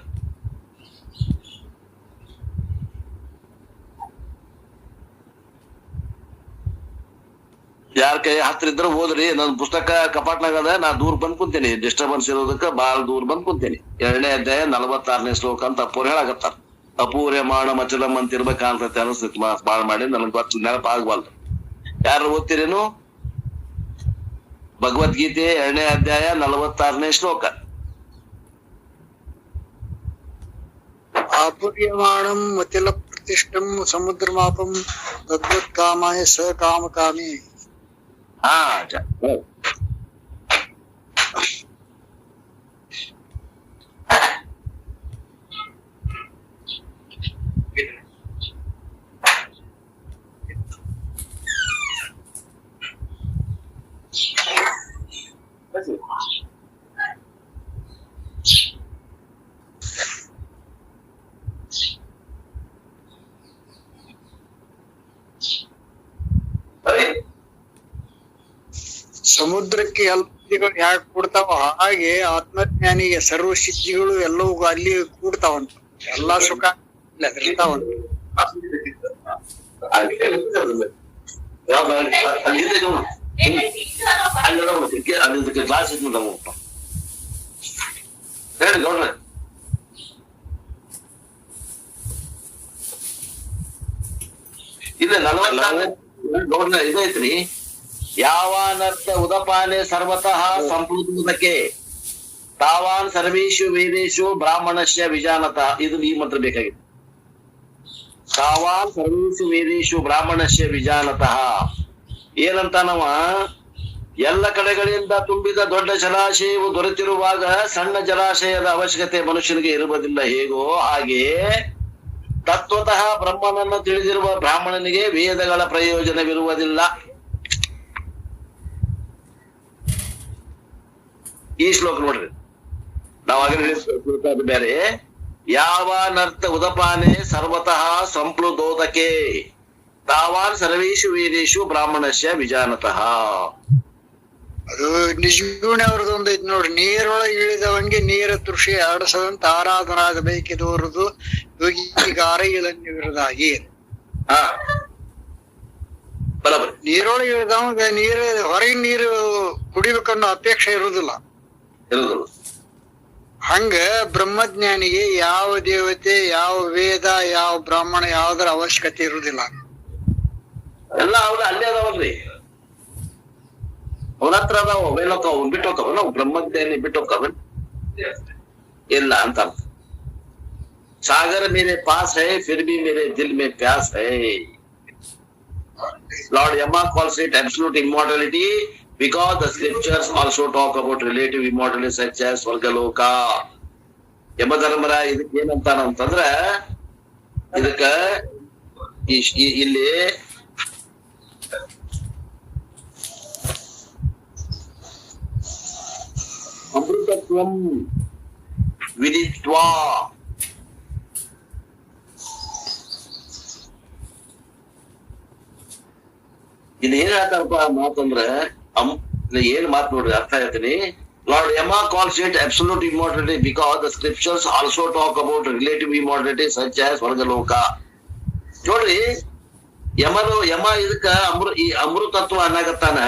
ಯಾರ ಕೈ ಹತ್ರ ಇದ್ರೆ ಓದ್ರಿ. ನನ್ ಪುಸ್ತಕ ಕಪಾಟ್ನಾಗ ಅದ, ನಾ ದೂರ ಬಂದ್ ಕುಂತೇನಿ, ಡಿಸ್ಟರ್ಬೆನ್ಸ್ ಇರೋದಕ್ಕ ಬಾಳ ದೂರ ಬಂದ್ ಕುಂತೇನಿ. 2ನೇ ಅಧ್ಯಾಯ 46ನೇ ಶ್ಲೋಕ ಅಂತ ಅಪ್ಪೋರು ಹೇಳಾಕತ್ತಾರ. ಅಪೂರ್ಯಮಾಣ ಮಚಲಂ ಅಂತ ಇರ್ಬೇಕಂತೈತಿ ಅನಿಸ್ತೈತಿ. ಬಾಳ್ ಮಾಡಿ ನನಗ್ ಗೊತ್ತ, ನೆನಪಾಗಬಾರ್ದು. ಯಾರು ಓದ್ತೀರೇನು? ಭಗವದ್ಗೀತೆ 2ನೇ ಅಧ್ಯಾಯ 46ನೇ ಶ್ಲೋಕ. ಆಪುರ್ಯಮಾಣಂ ಮತಿಲ ಪ್ರತಿಷ್ಠಂ ಸಮುದ್ರಮಾಪಂ ತದ್ವತ್ ಕಾಮಾಯ ಸ ಕಾಮಕಾಮಿ. ಹಾ, ಸಮುದ್ರಕ್ಕೆ ಎಲ್ಲ ಯಾಕೆ ಕೂಡ್ತಾವ, ಹಾಗೆ ಆತ್ಮಜ್ಞಾನಿಗೆ ಸರ್ವ ಸಿದ್ಧಿಗಳು ಎಲ್ಲವೂ ಅಲ್ಲಿ ಕೂಡ್ತಾವಂತ. ಎಲ್ಲಾ ಸುಖ ಇರ್ತಾವಂತ. ಕ್ಲಾಸ್ ಇದ್ನಪ್ಪ ಹೇಳಿ ಗೌಡ್ರ. ಇದೆ 40 ಗೌಡ್ರ ಇದೈತ್ರಿ. ಯಾವಾನರ್ಥ ಉದಪಾನೆ ಸರ್ವತಃ ಸಂಪ್ಲುತಕ್ಕೆ ತಾವಾನ್ ಸರ್ವೇಶು ವೇದೇಶು ಬ್ರಾಹ್ಮಣಸ್ಯ ವಿಜಾನತ. ಇದು ಈ ಮಂತ್ರ ಬೇಕಾಗಿದೆ. ತಾವಾನ್ ಸರ್ವೇಶು ವೇದೇಶು ಬ್ರಾಹ್ಮಣಸ್ಯ ವಿಜಾನತಃ ಏನಂತ ನಾವ ಎಲ್ಲ ಕಡೆಗಳಿಂದ ತುಂಬಿದ ದೊಡ್ಡ ಜಲಾಶಯವು ದೊರೆತಿರುವಾಗ ಸಣ್ಣ ಜಲಾಶಯದ ಅವಶ್ಯಕತೆ ಮನುಷ್ಯನಿಗೆ ಇರುವುದಿಲ್ಲ. ಹೇಗೋ ಹಾಗೆ ತತ್ವತಃ ಬ್ರಹ್ಮನನ್ನು ತಿಳಿದಿರುವ ಬ್ರಾಹ್ಮಣನಿಗೆ ವೇದಗಳ ಪ್ರಯೋಜನವಿರುವುದಿಲ್ಲ. ಈ ಶ್ಲೋಕ ನೋಡ್ರಿ, ನಾವ್ ಬೇರೆ. ಯಾವಾನರ್ಥ ಉದಪಾನೆ ಸರ್ವತಃ ಸಂಪ್ಲುತೋದಕೆ ತಾವಾನ್ ಸರ್ವೇಶು ವೇದೇಶು ಬ್ರಾಹ್ಮಣಸ್ಯ ವಿಜಾನತಃ. ಅದು ನಿಜಗುಣ ಅವ್ರದೊಂದು ಐತಿ ನೋಡ್ರಿ. ನೀರೊಳಗೆ ಇಳಿದವಂಗೆ ನೀರ ತೃಷಿ ಆಡಿಸದಂತ ಆರಾಧನಾಗಬೇಕಿದವರದು ಯೋಗಿಗಾರ ಇಳಂಗಿರದಾಗಿ. ನೀರೊಳಗೆ ಇಳಿದವಂಗ ನೀರು ಹೊರಗಿನ ನೀರು ಕುಡಿಬೇಕನ್ನೋ ಅಪೇಕ್ಷೆ ಇರುದಿಲ್ಲ. ಹಂಗ ಬ್ರಹ್ಮಜ್ಞಾನಿಗೆ ಯಾವ ದೇವತೆ, ಯಾವ ವೇದ, ಯಾವ ಬ್ರಾಹ್ಮಣ ಯಾವ್ದರ ಅವಶ್ಯಕತೆ ಇರುದಿಲ್ಲ. ಎಲ್ಲ ಅವ್ರ ಅಲ್ಲೇ ಅದಾವಲ್ರಿ, ಅವನ ಹತ್ರ ಅದಾವ. ಅವೇನೋತಾವ, ಅವ್ನ್ ಬಿಟ್ಟು ಹೋಗ್ತಾವ. ನಾವು ಬ್ರಹ್ಮಜ್ಞಾನಿ ಬಿಟ್ಟು ಹೋಗ್ತಾವ ಇಲ್ಲ ಅಂತ. ಸಾಗರ ಮೇರೆ ಪಾಸ್ ಹೈ ಫಿರ್ ಭಿ ಮೇರೆ ದಿಲ್ May ಪ್ಯಾಸ್ high. Lord Yama calls it absolute immortality because the scriptures also talk about relative immortality such as ಸ್ವರ್ಗಲೋಕ. ಯಮಧರ್ಮರ ಇದಕ್ಕೆ ಏನಂತಾನಂತಂದ್ರ, ಇದಕ್ಕ ಇಲ್ಲಿ ಅಮೃತತ್ವಂ ವಿದಿತ್ವಾ ಇದು ಏನ್ ಹೇಳ್ತಾರಪ್ಪ ಮಾತಂದ್ರ ಏನ್ ಮಾತು ನೋಡ್ರಿ ಅರ್ಥ ಹೇಳ್ತೀನಿ. Lord Yama calls it absolute immortality because the scriptures also talk about relative immortality such as Vargaloka. ನೋಡ್ರಿ ಯಮ ಇದಕ್ಕ ಈ ಅಮೃತತ್ವ ಅನ್ನಾಗತ್ತಾನ.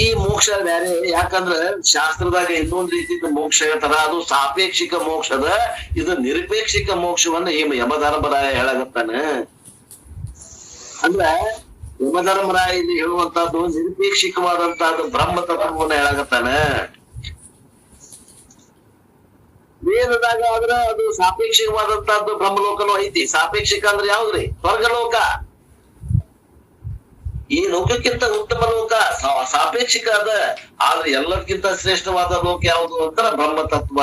ಈ ಮೋಕ್ಷ ಬ್ಯಾರೆ, ಯಾಕಂದ್ರ ಶಾಸ್ತ್ರದಾಗ ಇನ್ನೊಂದ್ ರೀತಿಯ ಮೋಕ್ಷ ಹೇಳ್ತಾರ, ಅದು ಸಾಪೇಕ್ಷಿಕ ಮೋಕ್ಷದ, ಇದು ನಿರಪೇಕ್ಷಿಕ ಮೋಕ್ಷವನ್ನ ಯಮಧರ್ಮರಾಯ ಹೇಳಾಗತ್ತಾನ. ಅಂದ್ರ ಯಮಧರ್ಮರಾಯ ಇಲ್ಲಿ ಹೇಳುವಂತಹದ್ದು ನಿರಪೇಕ್ಷಿಕವಾದಂತಹದ್ದು ಬ್ರಹ್ಮ ತತ್ವವನ್ನ ಹೇಳಾಗತ್ತಾನ. ವೇದದಾಗ ಆದ್ರ ಅದು ಸಾಪೇಕ್ಷಿಕವಾದಂತಹದ್ದು ಬ್ರಹ್ಮಲೋಕನೂ ಐತಿ. ಸಾಪೇಕ್ಷಿಕ ಅಂದ್ರೆ ಯಾವ್ದ್ರಿ? ಸ್ವರ್ಗಲೋಕ. ಈ ಲೋಕಕ್ಕಿಂತ ಉತ್ತಮ ಲೋಕ ಸಾಪೇಕ್ಷಿಕ ಅದ, ಆದ್ರೆ ಎಲ್ಲಕ್ಕಿಂತ ಶ್ರೇಷ್ಠವಾದ ಲೋಕ ಯಾವುದು ಅಂತಾರ ಬ್ರಹ್ಮ ತತ್ವ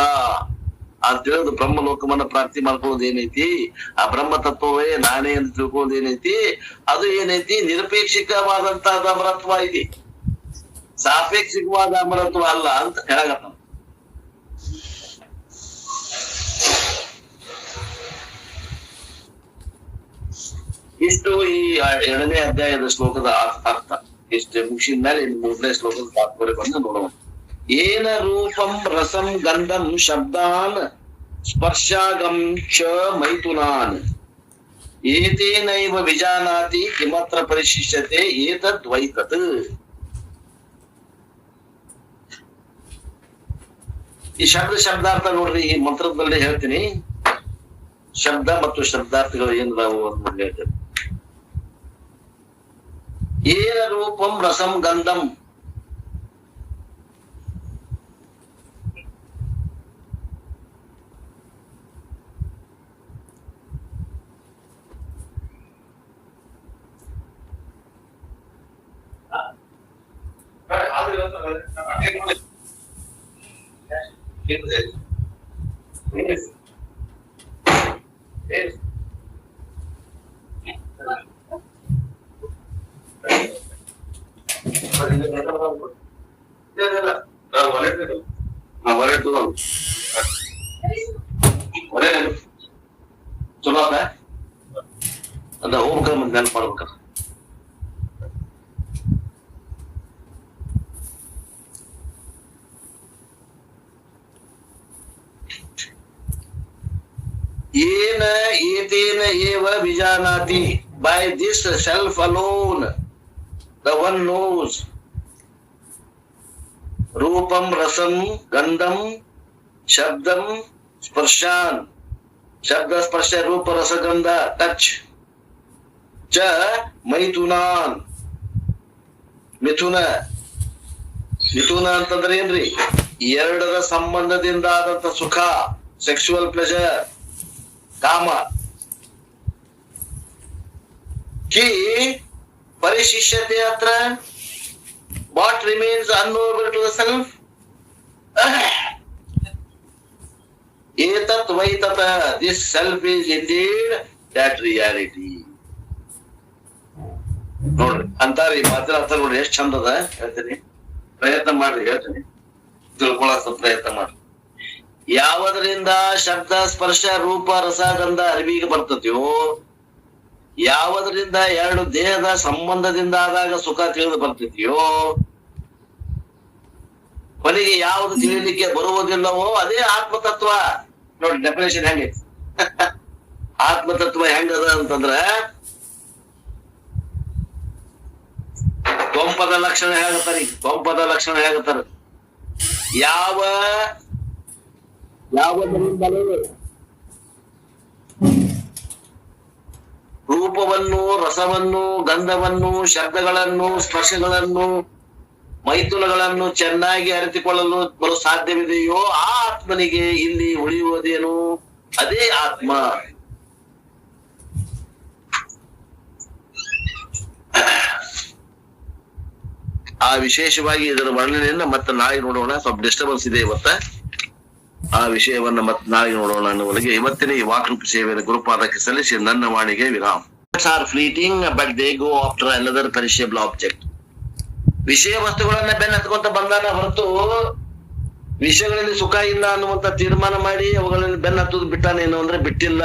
ಅಂತ ತಿಳಿದು ಬ್ರಹ್ಮ ಲೋಕವನ್ನ ಪ್ರಾಪ್ತಿ ಮಾಡ್ಕೊಳ್ಳೋದು ಏನೈತಿ, ಆ ಬ್ರಹ್ಮ ತತ್ವವೇ ನಾನೇ ಅಂತ ತಿಳ್ಕೊಳ್ಳೋದು ಏನೈತಿ, ಅದು ಏನೈತಿ ನಿರಪೇಕ್ಷಿಕವಾದಂತಹದ ಅಮರತ್ವ ಐತಿ, ಸಾಪೇಕ್ಷಿಕವಾದ ಅಮರತ್ವ ಅಲ್ಲ ಅಂತ ಹೇಳಗತ್ತ. ಇಷ್ಟು ಈ 2ನೇ ಅಧ್ಯಾಯದ ಶ್ಲೋಕದ ಅರ್ಥ. ಇಷ್ಟು ಮುಗಿಸಿದ ಮೇಲೆ 3ನೇ ಶ್ಲೋಕದ ತಾತ್ಪರ್ಯ ಬಂದು ನೋಡೋಣ. ಏನ ರೂಪಂ ರಸಂ ಗಂಧಂ ಶಬ್ದಾನ್ ಸ್ಪರ್ಶಾಗಂ ಚ ಮೈಥುನಾನ್ ಏತೇನೈವ ವಿಜಾನಾತಿ ಕಿಮತ್ರ ಪರಿಶಿಷ್ಯತೆ ಏತದ್ವೈತತ್. ಈ ಶಬ್ದಾರ್ಥ ನೋಡ್ರಿ, ಈ ಮಂತ್ರದಲ್ಲಿ ಹೇಳ್ತೀನಿ. ಶಬ್ದ ಮತ್ತು ಶಬ್ದಾರ್ಥಗಳು ಏನ್ ನಾವು ಅಂತ ಹೇಳ್ತೇವೆ. ಏನ ರೂಪಂ ರಸಂ ಗಂಧಂ, ಚಲೋ ಅದ ಅದ ಹೋಗ್ಬೇಕ ಮತ್ತೆ ನೆನಪು ಮಾಡ್ಬೇಕ. ಏನ ಏತೇನ ಏವ ವಿಜಾನಾತಿ, by this self alone the one knows ರೂಪಂ ರಸಂ ಗಂಧಂ ಶಬ್ದಂ ಸ್ಪರ್ಶಾನ್, ಶಬ್ದ ಸ್ಪರ್ಶ ರೂಪ ರಸಗಂಧ ಟಚ್, ಚ ಮೈಥುನಾನ್ ಮಿಥುನ. ಮಿಥುನ ಅಂತಂದ್ರೆ ಏನ್ರಿ? ಎರಡರ ಸಂಬಂಧದಿಂದ ಆದಂತ ಸುಖ, ಸೆಕ್ಸುವಲ್ ಪ್ಲೆಜರ್, ಕಾಮ. ಕಿ ಪರಿಶಿಷ್ಯತೆ ಅತ್ರ what remains unknowable to the self. Etat vaitata, this self is indeed that reality. ನೋಡ್ರಿ ಅಂತಾರಿ ಮಾತ್ರ ಅರ್ಥ ನೋಡ್ರಿ ಎಷ್ಟ್ ಚಂದ ಅದ. ಹೇಳ್ತೀನಿ, ಪ್ರಯತ್ನ ಮಾಡ್ರಿ, ಹೇಳ್ತೀನಿ, ತಿಳ್ಕೊಳಕ್ ಪ್ರಯತ್ನ ಮಾಡ್ರಿ. ಯಾವದರಿಂದ ಶಬ್ದ ಸ್ಪರ್ಶ ರೂಪ ರಸ ಗಂಧ ಅರಿವಿಗೆ ಬರ್ತತಿಯೋ, ಯಾವದರಿಂದ ಎರಡು ದೇಹದ ಸಂಬಂಧದಿಂದ ಆದಾಗ ಸುಖ ತಿಳಿದು ಬರ್ತಿದೆಯೋ, ಕೊನೆಗೆ ಯಾವುದು ತಿಳಿಲಿಕ್ಕೆ ಬರುವುದಿಲ್ಲವೋ ಅದೇ ಆತ್ಮತತ್ವ. ನೋಡಿ ಡೆಫಿನೇಷನ್ ಹೆಂಗೆ ಆತ್ಮತತ್ವ ಹೆಂಗದ ಅಂತಂದ್ರ, ಕೊಂಪದ ಲಕ್ಷಣ ಹೇಗತ್ತಾರ. ಕೊಂಪದ ಲಕ್ಷಣ ಹೇಗತ್ತಾರ, ಯಾವದರಿಂದಲೂ ರೂಪವನ್ನು ರಸವನ್ನು ಗಂಧವನ್ನು ಶಬ್ದಗಳನ್ನು ಸ್ಪರ್ಶಗಳನ್ನು ಮೈಥುನಗಳನ್ನು ಚೆನ್ನಾಗಿ ಅರಿತುಕೊಳ್ಳಲು ಬರೋ ಸಾಧ್ಯವಿದೆಯೋ ಆ ಆತ್ಮನಿಗೆ ಇಲ್ಲಿ ಉಳಿಯುವುದೇನು, ಅದೇ ಆತ್ಮ. ಆ ವಿಶೇಷವಾಗಿ ಇದರ ವರ್ಣನೆಯನ್ನ ಮತ್ತೆ ನಾಳೆ ನೋಡೋಣ. ಸ್ವಲ್ಪ ಡಿಸ್ಟರ್ಬೆನ್ಸ್ ಇದೆ ಇವತ್ತ, ಆ ವಿಷಯವನ್ನ ಮತ್ತೆ ನಾಳೆ ನೋಡೋಣ ಅನ್ನುವರೆಗೆ ಇವತ್ತಿನ ಈ ವಾಕ್ರೂಪ ಸೇವೆಯನ್ನು ಗುರುಪಾದಕ್ಕೆ ಸಲ್ಲಿಸಿ ನನ್ನ ವಾಣಿಗೆ ವಿರಾಮ. Are fleeting but they go after another perishable object. ವಿಷಯ ವಸ್ತುಗಳನ್ನ ಬೆನ್ನತ್ಕೊಂತ ಬಂದಾನ ಹೊರತು ವಿಷಯಗಳಲ್ಲಿ ಸುಖ ಇಲ್ಲ ಅನ್ನುವಂತ ತೀರ್ಮಾನ ಮಾಡಿ ಅವುಗಳಲ್ಲಿ ಬೆನ್ನತ್ತುದು ಬಿಟ್ಟಾನೇನು ಅಂದ್ರೆ ಬಿಟ್ಟಿಲ್ಲ.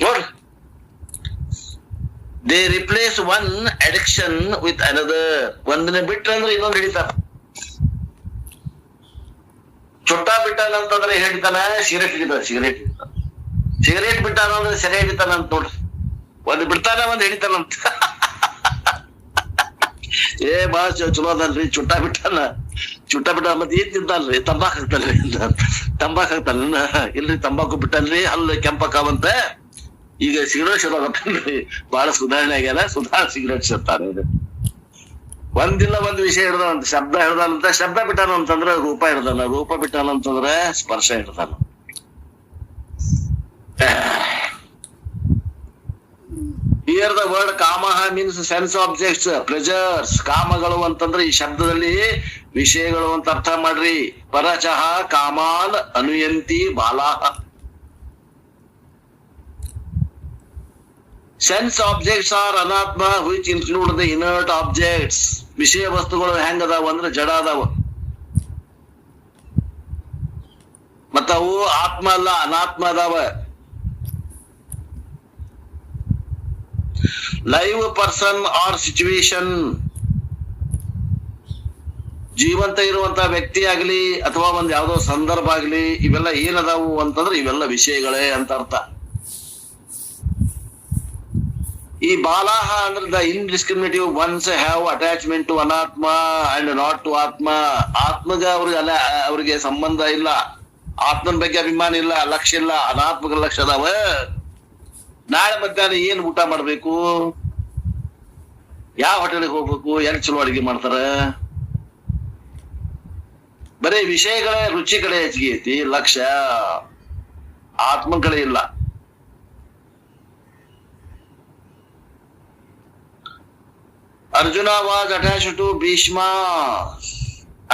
ನೋಡ್ರಿ they replace one addiction with another. ಒಂದನ್ನ ಬಿಟ್ರಂದ್ರೆ ಇನ್ನೊಂದು ಹಿಡಿತಾರ. ಚೊಟ್ಟ ಬಿಟ್ಟಾನಂತಂದ್ರೆ ಏನ್ ಹಿಡಿತಾನ? ಸಿಗರೇಟ್ ಹಿಡಿತಾನ. ಸಿಗರೇಟ್ ಬಿಟ್ಟಾನಂದ್ರೆ ಸೆರೆ ಹಿಡಿತಾನಂತ ನೋಡ್ರಿ. ಒಂದ್ ಬಿಡ್ತಾನ, ಒಂದ್ ಹಿಡಿತಾನಂತ. ಬಾಳ ಚಲೋ ಅದಲ್ರಿ. ಚುಟ್ಟ ಬಿಟ್ಟಾನ ಮತ್ತೆ ಏನ್ ತಿಂತಾನ್ರಿ? ತಂಬಾಕ್ ಹಾಕ್ತಾನ್ರಿ. ತಂಬಾಕ್ ಹಾಕ್ತಾನ? ಇಲ್ರಿ, ತಂಬಾಕು ಬಿಟ್ಟನ್ರಿ, ಅಲ್ಲಿ ಕೆಂಪಕ್ಕಾವಂತ. ಈಗ ಸಿಗರೇಟ್ ಸೇದೋಗತ್ತನ್ರಿ. ಬಹಳ ಸುಧಾರಣೆ ಆಗ್ಯಾನ. ಸಿಗರೇಟ್ ಸೇರ್ತಾನೆ. ಒಂದಿಲ್ಲ ಒಂದ್ ವಿಷಯ ಹಿಡ್ದಾನಂತ, ಶಬ್ದ ಹಿಡ್ದಾನಂತ. ಶಬ್ದ ಬಿಟ್ಟಾನ ಅಂತಂದ್ರ ರೂಪ ಹಿಡ್ದಾನ. ರೂಪ ಬಿಟ್ಟಾನ ಅಂತಂದ್ರ ಸ್ಪರ್ಶ ಹಿಡ್ದಾನ. ಹಿಯರ್ ದ ವರ್ಡ್ ಕಾಮಹ ಮೀನ್ಸ್ ಸೆನ್ಸ್ ಆಬ್ಜೆಕ್ಟ್ಸ್, ಪ್ಲೆಜರ್ಸ್. ಕಾಮಗಳು ಅಂತಂದ್ರೆ ಈ ಶಬ್ದದಲ್ಲಿ ವಿಷಯಗಳು ಅಂತ ಅರ್ಥ ಮಾಡ್ರಿ. ಪರಚಹ ಕಾಮಾನ್ ಅನುಯಂತಿ ಬಾಲಾಹ. ಸೆನ್ಸ್ ಆಬ್ಜೆಕ್ಟ್ಸ್ ಆರ್ ಅನಾತ್ಮ which include the inert objects. ವಿಷಯ ವಸ್ತುಗಳು ಹೆಂಗ ಅದಾವ ಅಂದ್ರೆ ಜಡ ಅದಾವ. ಮತ್ತ ಅವು ಆತ್ಮ ಅಲ್ಲ, ಅನಾತ್ಮ ಅದಾವ. Live person or situation. ಜೀವಂತ ಇರುವಂತ ವ್ಯಕ್ತಿ ಆಗ್ಲಿ ಅಥವಾ ಒಂದ್ ಯಾವ್ದೋ ಸಂದರ್ಭ ಆಗ್ಲಿ, ಇವೆಲ್ಲ ಏನದಾವು ಅಂತಂದ್ರೆ ಇವೆಲ್ಲ ವಿಷಯಗಳೇ ಅಂತ ಅರ್ಥ. ಈ ಬಾಲಾಹ ಅಂದ್ರೆ the indiscriminative ones have attachment to ಅನಾತ್ಮ ಅಂಡ್ ನಾಟ್ ಟು ಆತ್ಮ. ಆತ್ಮಗ ಅವ್ರಿಗೆ ಸಂಬಂಧ ಇಲ್ಲ, ಆತ್ಮನ ಬಗ್ಗೆ ಅಭಿಮಾನ ಇಲ್ಲ, ಲಕ್ಷ್ಯ ಇಲ್ಲ. ಅನಾತ್ಮಗ ಲಕ್ಷ್ಯ ಅದಾವ. ನಾಳೆ ಮಧ್ಯಾಹ್ನ ಏನ್ ಊಟ ಮಾಡ್ಬೇಕು, ಯಾವ ಹೋಟೆಲ್ಗೆ ಹೋಗ್ಬೇಕು, ಎಲ್ಲಿ ಚಲೋ ಅಡಿಗೆ ಮಾಡ್ತಾರ, ಬರೀ ವಿಷಯಗಳೇ ರುಚಿ ಕಡೆ ಹೆಚ್ಚಿಗೆ ಐತಿ. ಲಕ್ಷ್ಯ ಆತ್ಮನ ಕಡೆ ಇಲ್ಲ. Arjuna was attached to Bhishma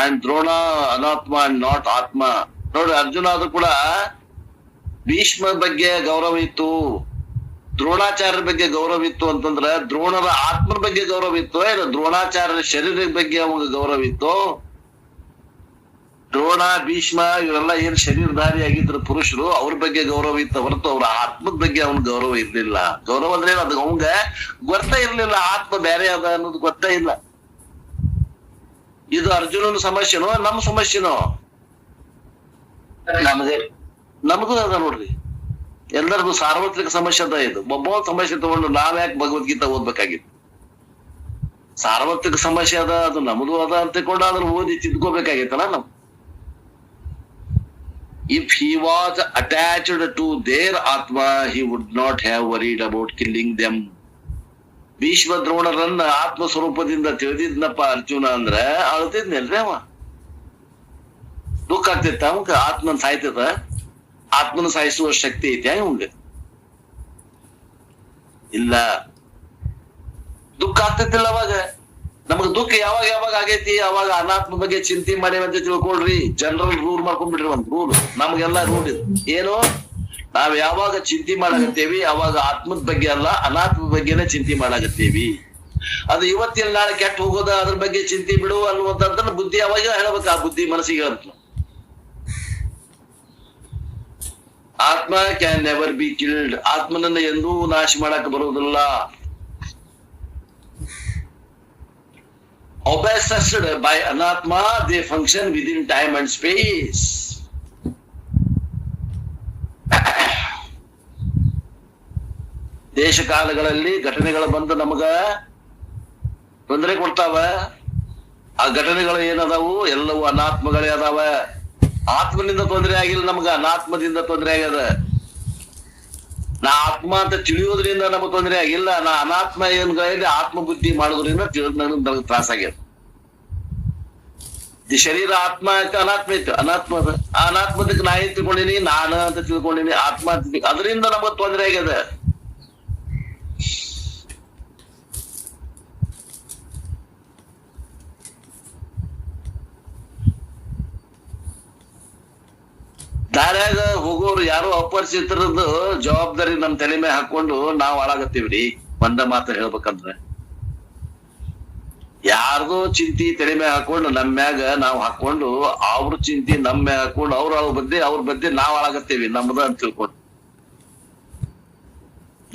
and Drona, Anatma and not Atma. ನೋಡಿ, ಅರ್ಜುನ ಅದು ಕೂಡ ಭೀಷ್ಮ ಬಗ್ಗೆ ಗೌರವ ಇತ್ತು, ದ್ರೋಣಾಚಾರ್ಯರ ಬಗ್ಗೆ ಗೌರವ ಇತ್ತು. ಅಂತಂದ್ರ ದ್ರೋಣರ ಆತ್ಮರ ಬಗ್ಗೆ ಗೌರವ ಇತ್ತು, ಏನು ದ್ರೋಣಾಚಾರ್ಯರ ಶರೀರದ ಬಗ್ಗೆ ಅವಾಗ ಗೌರವ ಇತ್ತು. ದ್ರೋಣ, ಭೀಷ್ಮ ಇವರೆಲ್ಲ ಏನ್ ಶರೀರಧಾರಿ ಆಗಿದ್ರು ಪುರುಷರು, ಅವ್ರ ಬಗ್ಗೆ ಗೌರವ ಇತ್ತು ಹೊರತು ಅವ್ರ ಆತ್ಮದ ಬಗ್ಗೆ ಅವನ್ ಗೌರವ ಇರ್ಲಿಲ್ಲ. ಗೌರವ ಅಂದ್ರೆ ಅದು ಅವಂಗ ಗೊತ್ತೇ ಇರ್ಲಿಲ್ಲ. ಆತ್ಮ ಬೇರೆ ಅದ ಅನ್ನೋದು ಗೊತ್ತೇ ಇಲ್ಲ. ಇದು ಅರ್ಜುನನ ಸಮಸ್ಯೆನೋ ನಮ್ಮ ಸಮಸ್ಯೆನೋ? ನಮಗೂ ಅದ ನೋಡ್ರಿ. ಎಲ್ಲರಿಗೂ ಸಾರ್ವತ್ರಿಕ ಸಮಸ್ಯೆ ಅದ ಇದು. ಒಬ್ಬ ಸಮಸ್ಯೆ ತಗೊಂಡು ನಾವ್ಯಾಕೆ ಭಗವದ್ಗೀತಾ ಓದ್ಬೇಕಾಗಿತ್ತು? ಸಾರ್ವತ್ರಿಕ ಸಮಸ್ಯೆ ಅದ, ಅದು ನಮ್ದು ಅದ ಅಂತ ತಿಳ್ಕೊಂಡು ಅದನ್ನ ಓದಿ ತಿದ್ಕೋಬೇಕಾಗಿತ್ತಲ್ಲ ನಾವು. If he was attached to their Atma, he would not have worried about killing them. Bhishma ದ್ರೋಣರನ್ನ ಆತ್ಮ ಸ್ವರೂಪದಿಂದ ತಿಳಿದಿದ್ನಪ್ಪ ಅರ್ಜುನ ಅಂದ್ರ ಅಳ್ತಿದ್ನಲ್ರಿ ಅವ. ದುಃಖ ಆಗ್ತೈತ ಅವಂಗ? ಆತ್ಮನ್ ಸಾಯ್ತದ? ಆತ್ಮನ ಸಾಯಿಸುವ ಶಕ್ತಿ ಐತಿ ಅವಂಗ? ಇಲ್ಲ. ದುಃಖ ಆಗ್ತೈತಿಲ್ಲ ಅವಾಗ. ನಮಗ್ ದುಃಖ ಯಾವಾಗ ಆಗೈತಿ? ಅವಾಗ ಅನಾತ್ಮ ಬಗ್ಗೆ ಚಿಂತೆ ಮಾಡೇವಂತ ತಿಳ್ಕೊಳ್ರಿ. General rule ಮಾಡ್ಕೊಂಡ್ಬಿಡ್ರಿ. ಒಂದ್ ರೂಲ್, ನಮ್ಗೆಲ್ಲಾ ರೂಲ್ ಇದು. ಏನು? ನಾವ್ ಯಾವಾಗ ಚಿಂತೆ ಮಾಡಾಕತ್ತೇವಿ ಅವಾಗ ಆತ್ಮದ ಬಗ್ಗೆ ಅಲ್ಲ, ಅನಾತ್ಮದ ಬಗ್ಗೆನೇ ಚಿಂತೆ ಮಾಡಾಕತ್ತೇವಿ. ಅದು ಇವತ್ತಿನ ನಾಳೆ ಕೆಟ್ಟ ಹೋಗೋದ, ಅದ್ರ ಬಗ್ಗೆ ಚಿಂತೆ ಬಿಡು ಅನ್ನುವಂತ ಬುದ್ಧಿ ಅವಾಗ ಹೇಳ್ಬೇಕು. ಆ ಬುದ್ಧಿ ಮನಸ್ಸಿಗೆ ಹೇಳ್ತ. ಆತ್ಮ ಕ್ಯಾನ್ ನೆವರ್ ಬಿ ಕಿಲ್ಡ್. ಆತ್ಮನನ್ನ ಎಂದೂ ನಾಶ ಮಾಡಕ್ ಬರುವುದಿಲ್ಲ. Obsessed by Anatma, they function within time and space. ದೇಶ ಕಾಲಗಳಲ್ಲಿ ಘಟನೆಗಳು ಬಂದು ನಮಗ ತೊಂದರೆ ಕೊಡ್ತಾವ. ಆ ಘಟನೆಗಳು ಏನದಾವು? ಎಲ್ಲವೂ ಅನಾತ್ಮಗಳೇ ಅದಾವ. ಆತ್ಮನಿಂದ ತೊಂದರೆ ಆಗಿಲ್ಲ ನಮಗ, ಅನಾತ್ಮದಿಂದ ತೊಂದರೆ ಆಗ್ಯದ. ನಾ ಆತ್ಮ ಅಂತ ತಿಳಿಯೋದ್ರಿಂದ ನಮಗ್ ತೊಂದರೆ ಆಗಿಲ್ಲ. ನಾ ಅನಾತ್ಮ ಏನ್ಗಳಲ್ಲಿ ಆತ್ಮ ಬುದ್ಧಿ ಮಾಡೋದ್ರಿಂದ ನನಗೆ ತ್ರಾಸ ಆಗ್ಯದ. ಈ ಶರೀರ ಆತ್ಮ ಆಯ್ತು, ಅನಾತ್ಮ ಇತ್ತು. ಅನಾತ್ಮ ಅದ. ಆ ಅನಾತ್ಮದಕ್ಕೆ ನಾ ಏನ್ ತಿಳ್ಕೊಂಡಿನಿ? ನಾನು ಅಂತ ತಿಳ್ಕೊಂಡಿನಿ. ಆತ್ಮ ಅಂತ ಅದರಿಂದ ನಮಗ್ ತೊಂದರೆ ಆಗ್ಯದ. ದಾರ್ಯಾಗ ಹೋಗೋರು ಯಾರೋ ಅಪರಿಚಿತರದ್ದು ಜವಾಬ್ದಾರಿ ನಮ್ ತಲೆ ಮೇಲೆ ಹಾಕೊಂಡು ನಾವ್ ಹಾಳಾಗತ್ತೀವ್ರಿ. ಒಂದ ಮಾತು ಹೇಳ್ಬೇಕಂದ್ರೆ, ಯಾರ್ದೋ ಚಿಂತಿ ತಲೆ ಮ್ಯಾಗ ಹಾಕೊಂಡು ನಮ್ ಮ್ಯಾಗ ನಾವ್ ಹಾಕೊಂಡು, ಅವ್ರ ಚಿಂತಿ ನಮ್ ಮ್ಯಾಗ ಹಾಕೊಂಡು ಅವ್ರ ಬದ್ದೆ ನಾವ್ ಹಾಳಾಗತ್ತೇವಿ ನಮ್ದ ಅಂತ ತಿಳ್ಕೊಂಡು.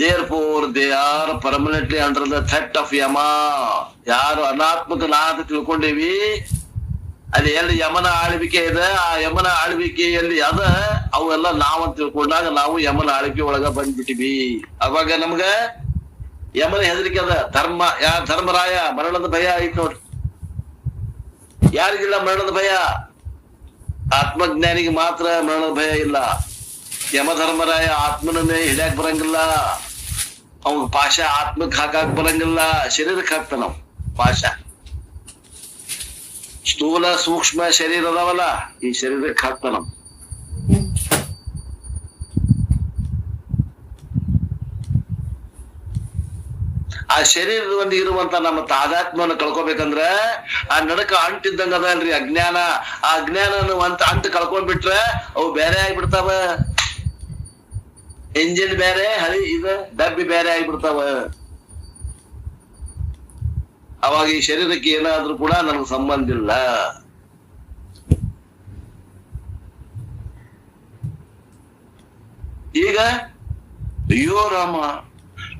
Therefore, they are permanently under the threat of ಯಮ. ಯಾರು ಅನಾತ್ಮಕ ನಾ ಅಂತ ತಿಳ್ಕೊಂಡೇವಿ, ಅಲ್ಲಿ ಎಲ್ಲಿ ಯಮನ ಆಳ್ವಿಕೆ ಇದೆ, ಆ ಯಮನ ಆಳ್ವಿಕೆಯಲ್ಲಿ ಅದ ಅವೆಲ್ಲ ನಾವಂತ ತಿಳ್ಕೊಂಡಾಗ ನಾವು ಯಮನ ಆಳ್ವಿಕೆ ಒಳಗ ಬಂದ್ಬಿಟ್ಟಿವಿ. ಅವಾಗ ನಮ್ಗ ಯಮನ ಹೆದರಿಕೆ ಅದ. ಧರ್ಮರಾಯ ಮರಣದ ಭಯ ಐತ್ ನೋಡ್ರಿ. ಯಾರಿಗಿಲ್ಲ ಮರಣದ ಭಯ? ಆತ್ಮಜ್ಞಾನಿಗೆ ಮಾತ್ರ ಮರಣದ ಭಯ ಇಲ್ಲ. ಯಮಧರ್ಮರಾಯ ಆತ್ಮನನ್ನೇ ಹಿಡ್ಯಾಕ್ ಬರಂಗಿಲ್ಲ, ಅವ್ ಪಾಶ ಆತ್ಮಕ್ ಹಾಕಾಕ್ ಬರಂಗಿಲ್ಲ, ಶರೀರಕ್ಕೆ ಹಾಕ್ತಾನ ಅವ್ ಪಾಶ. ಸ್ಥೂಲ ಸೂಕ್ಷ್ಮ ಶರೀರ ಅದಾವಲ್ಲ, ಈ ಶರೀರಕ್ಕೆ ಹಾಕ್ತಾನ. ಆ ಶರೀರದ ಒಂದು ಇರುವಂತ ನಮ್ಮ ತಾದಾತ್ಮವನ್ನು ಕಳ್ಕೊಬೇಕಂದ್ರ ಆ ನಡಕ ಅಂಟಿದ್ದಂಗ ಅದಲ್ರಿ ಅಜ್ಞಾನ. ಆ ಅಜ್ಞಾನ ಅಂಟು ಕಳ್ಕೊಂಡ್ಬಿಟ್ರೆ ಅವು ಬೇರೆ ಆಗ್ಬಿಡ್ತಾವ. ಇಂಜಿನ್ ಬೇರೆ, ಹಳಿ ಇದು ಡಬ್ಬಿ ಬೇರೆ ಆಗ್ಬಿಡ್ತಾವ. ಅವಾಗ ಈ ಶರೀರಕ್ಕೆ ಏನಾದ್ರೂ ಕೂಡ ನನಗೆ ಸಂಬಂಧ ಇಲ್ಲ. ಈಗ ಅಯ್ಯೋ ರಾಮ,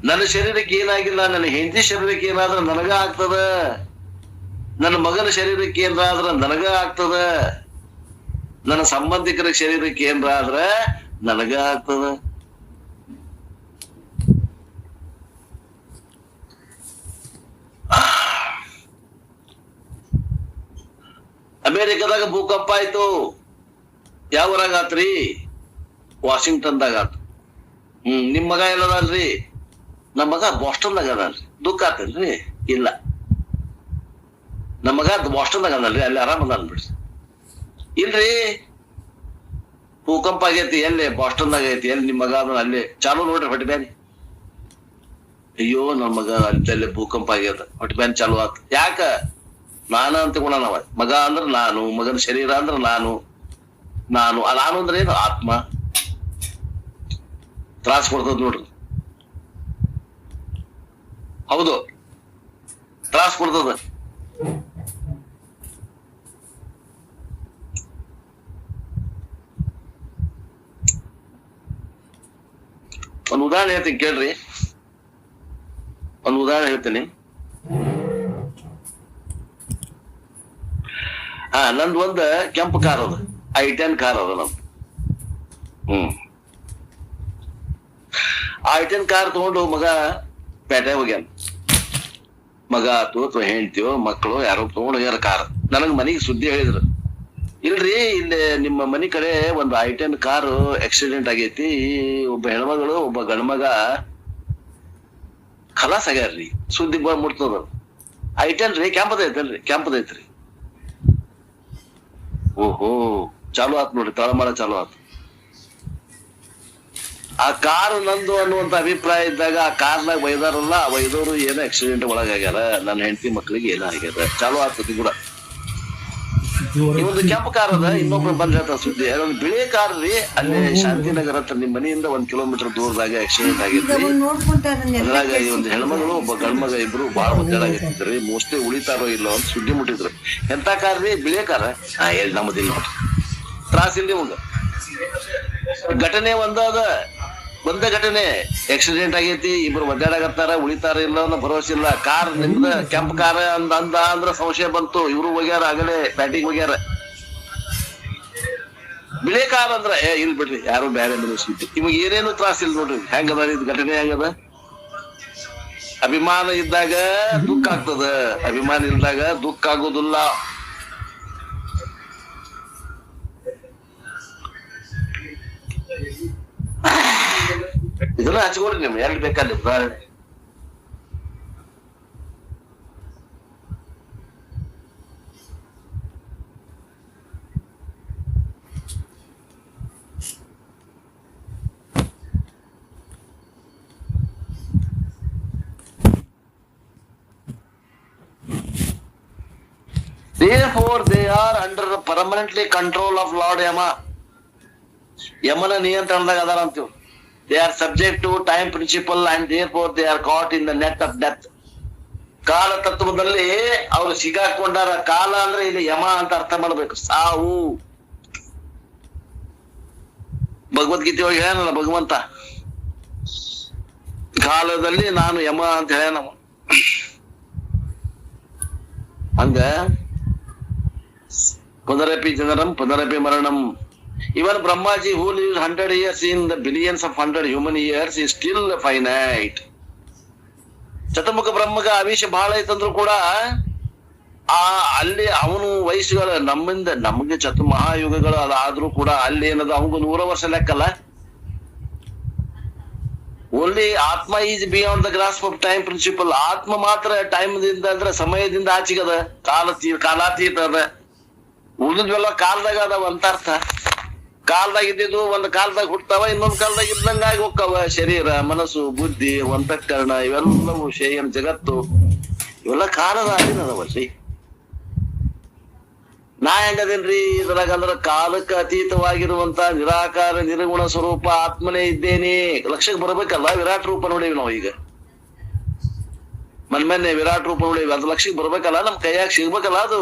ನನ್ನ ಶರೀರಕ್ಕೆ ಏನಾಗಿಲ್ಲ, ನನ್ನ ಹೆಂಡತಿ ಶರೀರಕ್ಕೆ ಏನಾದ್ರ ನನಗ ಆಗ್ತದ, ನನ್ನ ಮಗನ ಶರೀರಕ್ಕೆ ಏನಾದ್ರ ನನಗ ಆಗ್ತದ, ನನ್ನ ಸಂಬಂಧಿಕರ ಶರೀರಕ್ಕೆ ಏನಾದ್ರ ನನಗ ಆಗ್ತದ. ಅಮೇರಿಕಾದಾಗ ಭೂಕಂಪ ಆಯ್ತು. ಯಾವ ಊರಾಗ ಆತ್ರಿ? ವಾಷಿಂಗ್ಟನ್ದಾಗ ಆತು. ನಿಮ್ ಮಗ ಎಲ್ಲದಲ್ರಿ? ನಮ್ಮ ಮಗ ಬಾಸ್ಟನ್ದಾಗ ಅದಲ್ರಿ. ದುಃಖ ಆತಲ್ರಿ? ಇಲ್ಲ, ನಮ್ಮ ಮಗ ಬಾಸ್ಟನ್ದಾಗ ಅದಲ್ರಿ, ಅಲ್ಲಿ ಆರಾಮ ಅದ ಅನ್ಬಿಡ್ರಿ. ಇಲ್ರಿ, ಭೂಕಂಪ ಆಗೈತಿ, ಎಲ್ಲಿ? ಬಾಸ್ಟನ್ದಾಗ ಐತಿ. ಎಲ್ಲಿ ನಿಮ್ ಮಗ ಅದ? ಅಲ್ಲಿ ಚಾಲು ನೋಡ್ರಿ ಹೊಟ್ಟೆ ಬ್ಯಾನಿ. ಅಯ್ಯೋ ನಮ್ ಮಗ ಅಲ್ಲಿ ಭೂಕಂಪ ಆಗ್ಯದ, ಹೊಟ್ಟೆ ಬ್ಯಾನಿ ಚಾಲು ಆತ. ಯಾಕ? ನಾನ ಅಂತ ಗುಣ ನಾವ. ಮಗ ಅಂದ್ರ ನಾನು, ಮಗನ ಶರೀರ ಅಂದ್ರ ನಾನು. ನಾನು ಅಂದ್ರೆ ಏನು? ಆತ್ಮ. ತ್ರಾಸ ಕೊಡ್ತದ ನೋಡ್ರಿ. ಹೌದು, ತ್ರಾಸ ಕೊಡ್ತದ. ಒಂದು ಉದಾಹರಣೆ ಹೇಳ್ತೀನಿ ಕೇಳ್ರಿ. ಒಂದು ಉದಾಹರಣೆ ಹೇಳ್ತೀನಿ. ನಂದು ಒಂದ್ ಕೆಂಪು ಕಾರ್ ಅದ, I-10 ಕಾರ್ ಅದ ನಮ್ದು. I-10 ಕಾರ್ ತಗೊಂಡು ಮಗ ಪೇಟೆ ಹೋಗ್ಯಾನ. ಮಗ ಆತು ಅಥವಾ ಹೆಂಡ್ತಿಯೋ ಮಕ್ಕಳು ಯಾರೋ ತಗೊಂಡು ಹೋಗ್ಯಾರ ಕಾರ್. ನನಗ್ ಮನಿಗೆ ಸುದ್ದಿ ಹೇಳಿದ್ರು, ಇಲ್ರಿ ಇಲ್ಲಿ ನಿಮ್ಮ ಮನಿ ಕಡೆ ಒಂದು I-10 ಕಾರು ಆಕ್ಸಿಡೆಂಟ್ ಆಗೈತಿ, ಒಬ್ಬ ಹೆಣ್ಮಗಳು ಒಬ್ಬ ಗಂಡ್ಮಗ ಖಲಾಸ್ ಆಗ್ಯಾರ್ರಿ. ಸುದ್ದಿ ಮುಟ್ತದ. I-10 ರೀ, ಕೆಂಪದೈತಲ್ರಿ? ಕೆಂಪದೈತ್ರಿ. ಓಹೋ, ಚಾಲು ಆತ್ ನೋಡ್ರಿ, ತಳಮಳ ಚಾಲು ಆತ್. ಆ ಕಾರು ನಂದು ಅನ್ನುವಂತ ಅಭಿಪ್ರಾಯ ಇದ್ದಾಗ ಆ ಕಾರ್ನಾಗ ಒಯ್ದಾರಲ್ಲ, ಒಯ್ದವರು ಏನೋ ಆಕ್ಸಿಡೆಂಟ್ ಒಳಗಾಗ್ಯಾರ, ನನ್ನ ಹೆಂಡತಿ ಮಕ್ಳಿಗೆ ಏನೋ ಆಗ್ಯಾರ, ಚಾಲು ಆಗ್ತತಿ ಕೂಡ. ಇವೊಂದು ಕೆಂಪು ಕಾರ್ ಅದ, ಇನ್ನೊಬ್ರು ಬಂದ್ ಹೇಳ್ತಾರ ಸುದ್ದಿ. ಅದೊಂದು ಬಿಳಿ ಕಾರ್ ರೀ, ಅಲ್ಲಿ ಶಾಂತಿನಗರ ಹತ್ರ ನಿಮ್ ಮನೆಯಿಂದ 1 ಕಿಲೋಮೀಟರ್ ದೂರದಾಗ ಆಕ್ಸಿಡೆಂಟ್ ಆಗೈತಿ. ಅದ್ರಾಗ ಈ ಒಂದು ಹೆಣ್ಮಗಳು ಒಬ್ಬ ಗಂಡ್ಮಗ ಇಬ್ರು ಬಾಳ ಒದ್ದಾಡಾಗೈತಿದ್ರಿ. ಮೋಸ್ಟ್ಲಿ ಉಳಿತಾರೋ ಇಲ್ಲೋ ಅಂತ ಸುದ್ದಿ ಮುಟ್ಟಿದ್ರು. ಎಂತ ಕಾರ್ ರೀ? ಬಿಳಿ ಕಾರ. ಎಲ್ಲಿ ನಮ್ಮದಿಲ್ಲ ನೋಡ್ರಿ, ತ್ರಾಸ ಇಲ್ರಿ ಒಂದು. ಘಟನೆ ಒಂದೇ ಘಟನೆ, ಆಕ್ಸಿಡೆಂಟ್ ಆಗೈತಿ, ಇಬ್ರು ಒದ್ದಾಡಕತ್ತಾರ, ಉಳಿತಾರ ಇಲ್ಲ ಅನ್ನೋ ಭರವಸೆ ಇಲ್ಲ. ಕಾರ್ ನಿಮ್ದ ಕೆಂಪ್ ಕಾರ್ ಅಂದ್ರ ಸಂಶಯ ಬಂತು. ಇವ್ರು ಹೋಗ್ಯಾರ, ಆಗಲೇ ಬ್ಯಾಟಿಂಗ್ ಹೋಗ್ಯಾರ. ಬಿಳಿ ಕಾರ್ ಅಂದ್ರ ಇಲ್ ಬಿಡ್ರಿ, ಯಾರು ಬೇರೆ ಮನಸ್ಸಿತ್ತು. ಇವಾಗ ಏನೇನು ತ್ರಾಸ ಇಲ್ಲ ನೋಡ್ರಿ. ಹೆಂಗದ ಇದು ಘಟನೆ? ಹೆಂಗದ? ಅಭಿಮಾನ ಇದ್ದಾಗ ದುಃಖ ಆಗ್ತದ, ಅಭಿಮಾನ ಇಲ್ದಾಗ ದುಃಖ ಆಗೋದಿಲ್ಲ. ಇದನ್ನ ಹಚ್ಕೊಡ್ರಿ, ನಿಮ್ ಎಲ್ಲಿ ಬೇಕಲ್ಲಿ ಉದಾಹರಣೆ. Therefore, they are under the permanently control of Lord Yama. ಯಮನ ನಿಯಂತ್ರಣದಾಗ ಅದಾರ ಅಂತೀವಿ. They are subject to time principle and therefore they are caught in the net of death. ಕಾಲ ತತ್ವದಲ್ಲಿ ಅವರು ಸಿಗಾಕೊಂಡಾರ. ಕಾಲ ಅಂದ್ರೆ ಇಲ್ಲಿ ಯಮ ಅಂತ ಅರ್ಥ ಮಾಡ್ಬೇಕು, ಸಾವು. ಭಗವದ್ಗೀತೆ ಒಳಗೆ ಹೇಳಲ್ಲ ಭಗವಂತ, ಕಾಲದಲ್ಲಿ ನಾನು ಯಮ ಅಂತ ಹೇಳ ನಮ್ಮ ಹಂಗ ಪುನರಪಿ ಜನರಂ ಪುನರಪಿ ಮರಣಂ. Even Brahmaji, who lives 100 years in the billions of 100 human years, is still finite. ಚತುರ್ಮುಖ ಬ್ರಹ್ಮಗ ಆವೇಶ ಬಹಳ ಐತಂದ್ರು ಕೂಡ ಅಲ್ಲಿ ಅವನು ವಯಸ್ಸುಗಳ ನಮ್ಮಿಂದ ನಮಗೆ ಮಹಾಯುಗಗಳು ಅದಾದ್ರೂ ಕೂಡ ಅಲ್ಲಿ ಏನದು ಅವನಿಗೂ 100 ವರ್ಷ ಲೆಕ್ಕಲ್ಲ. Only atma is beyond the grasp of time principle. ಆತ್ಮ ಮಾತ್ರ ಟೈಮ್ದಿಂದ ಅಂದ್ರೆ ಸಮಯದಿಂದ ಆಚೆಗದ, ಕಾಲಾತೀತ ಅದ. ಉಳಿದ್ವೆಲ್ಲ ಕಾಲದಾಗ ಅದಾವ ಅಂತ ಅರ್ಥ. ಕಾಲ್ದಾಗ ಇದ್ದಿದ್ದು ಒಂದ್ ಕಾಲದಾಗ ಹುಟ್ತಾವ, ಇನ್ನೊಂದ್ ಕಾಲದಾಗ ಇದ್ದಂಗಾಗಿ ಹೋಗ್ತಾವ. ಶರೀರ, ಮನಸ್ಸು, ಬುದ್ಧಿ, ಅಂತಃಕರಣ ಇವೆಲ್ಲವೂ ಶೇಯನ್ ಜಗತ್ತು ಇವೆಲ್ಲ ಕಾಲದ ಅಧೀನದವ. ನಾ ಹೆಂಗದೇನ್ರಿ ಇದ್ರಾಗ ಅಂದ್ರ ಕಾಲಕ್ಕೆ ಅತೀತವಾಗಿರುವಂತ ನಿರಾಕಾರ ನಿರ್ಗುಣ ಸ್ವರೂಪ ಆತ್ಮನೇ ಇದ್ದೇನೆ ಲಕ್ಷ್ಯಕ್ಕೆ ಬರ್ಬೇಕಲ್ಲ. ವಿರಾಟ್ ರೂಪ ನೋಡೇವಿ ನಾವು ಈಗ ಮೊನ್ನೆ ವಿರಾಟ್ ರೂಪ ನೋಡೇವಿ. ಅದು ಲಕ್ಷ್ಯಕ್ಕೆ ಬರ್ಬೇಕಲ್ಲ, ನಮ್ ಕೈಯಾಗ ಸಿಗ್ಬೇಕಲ್ಲ. ಅದು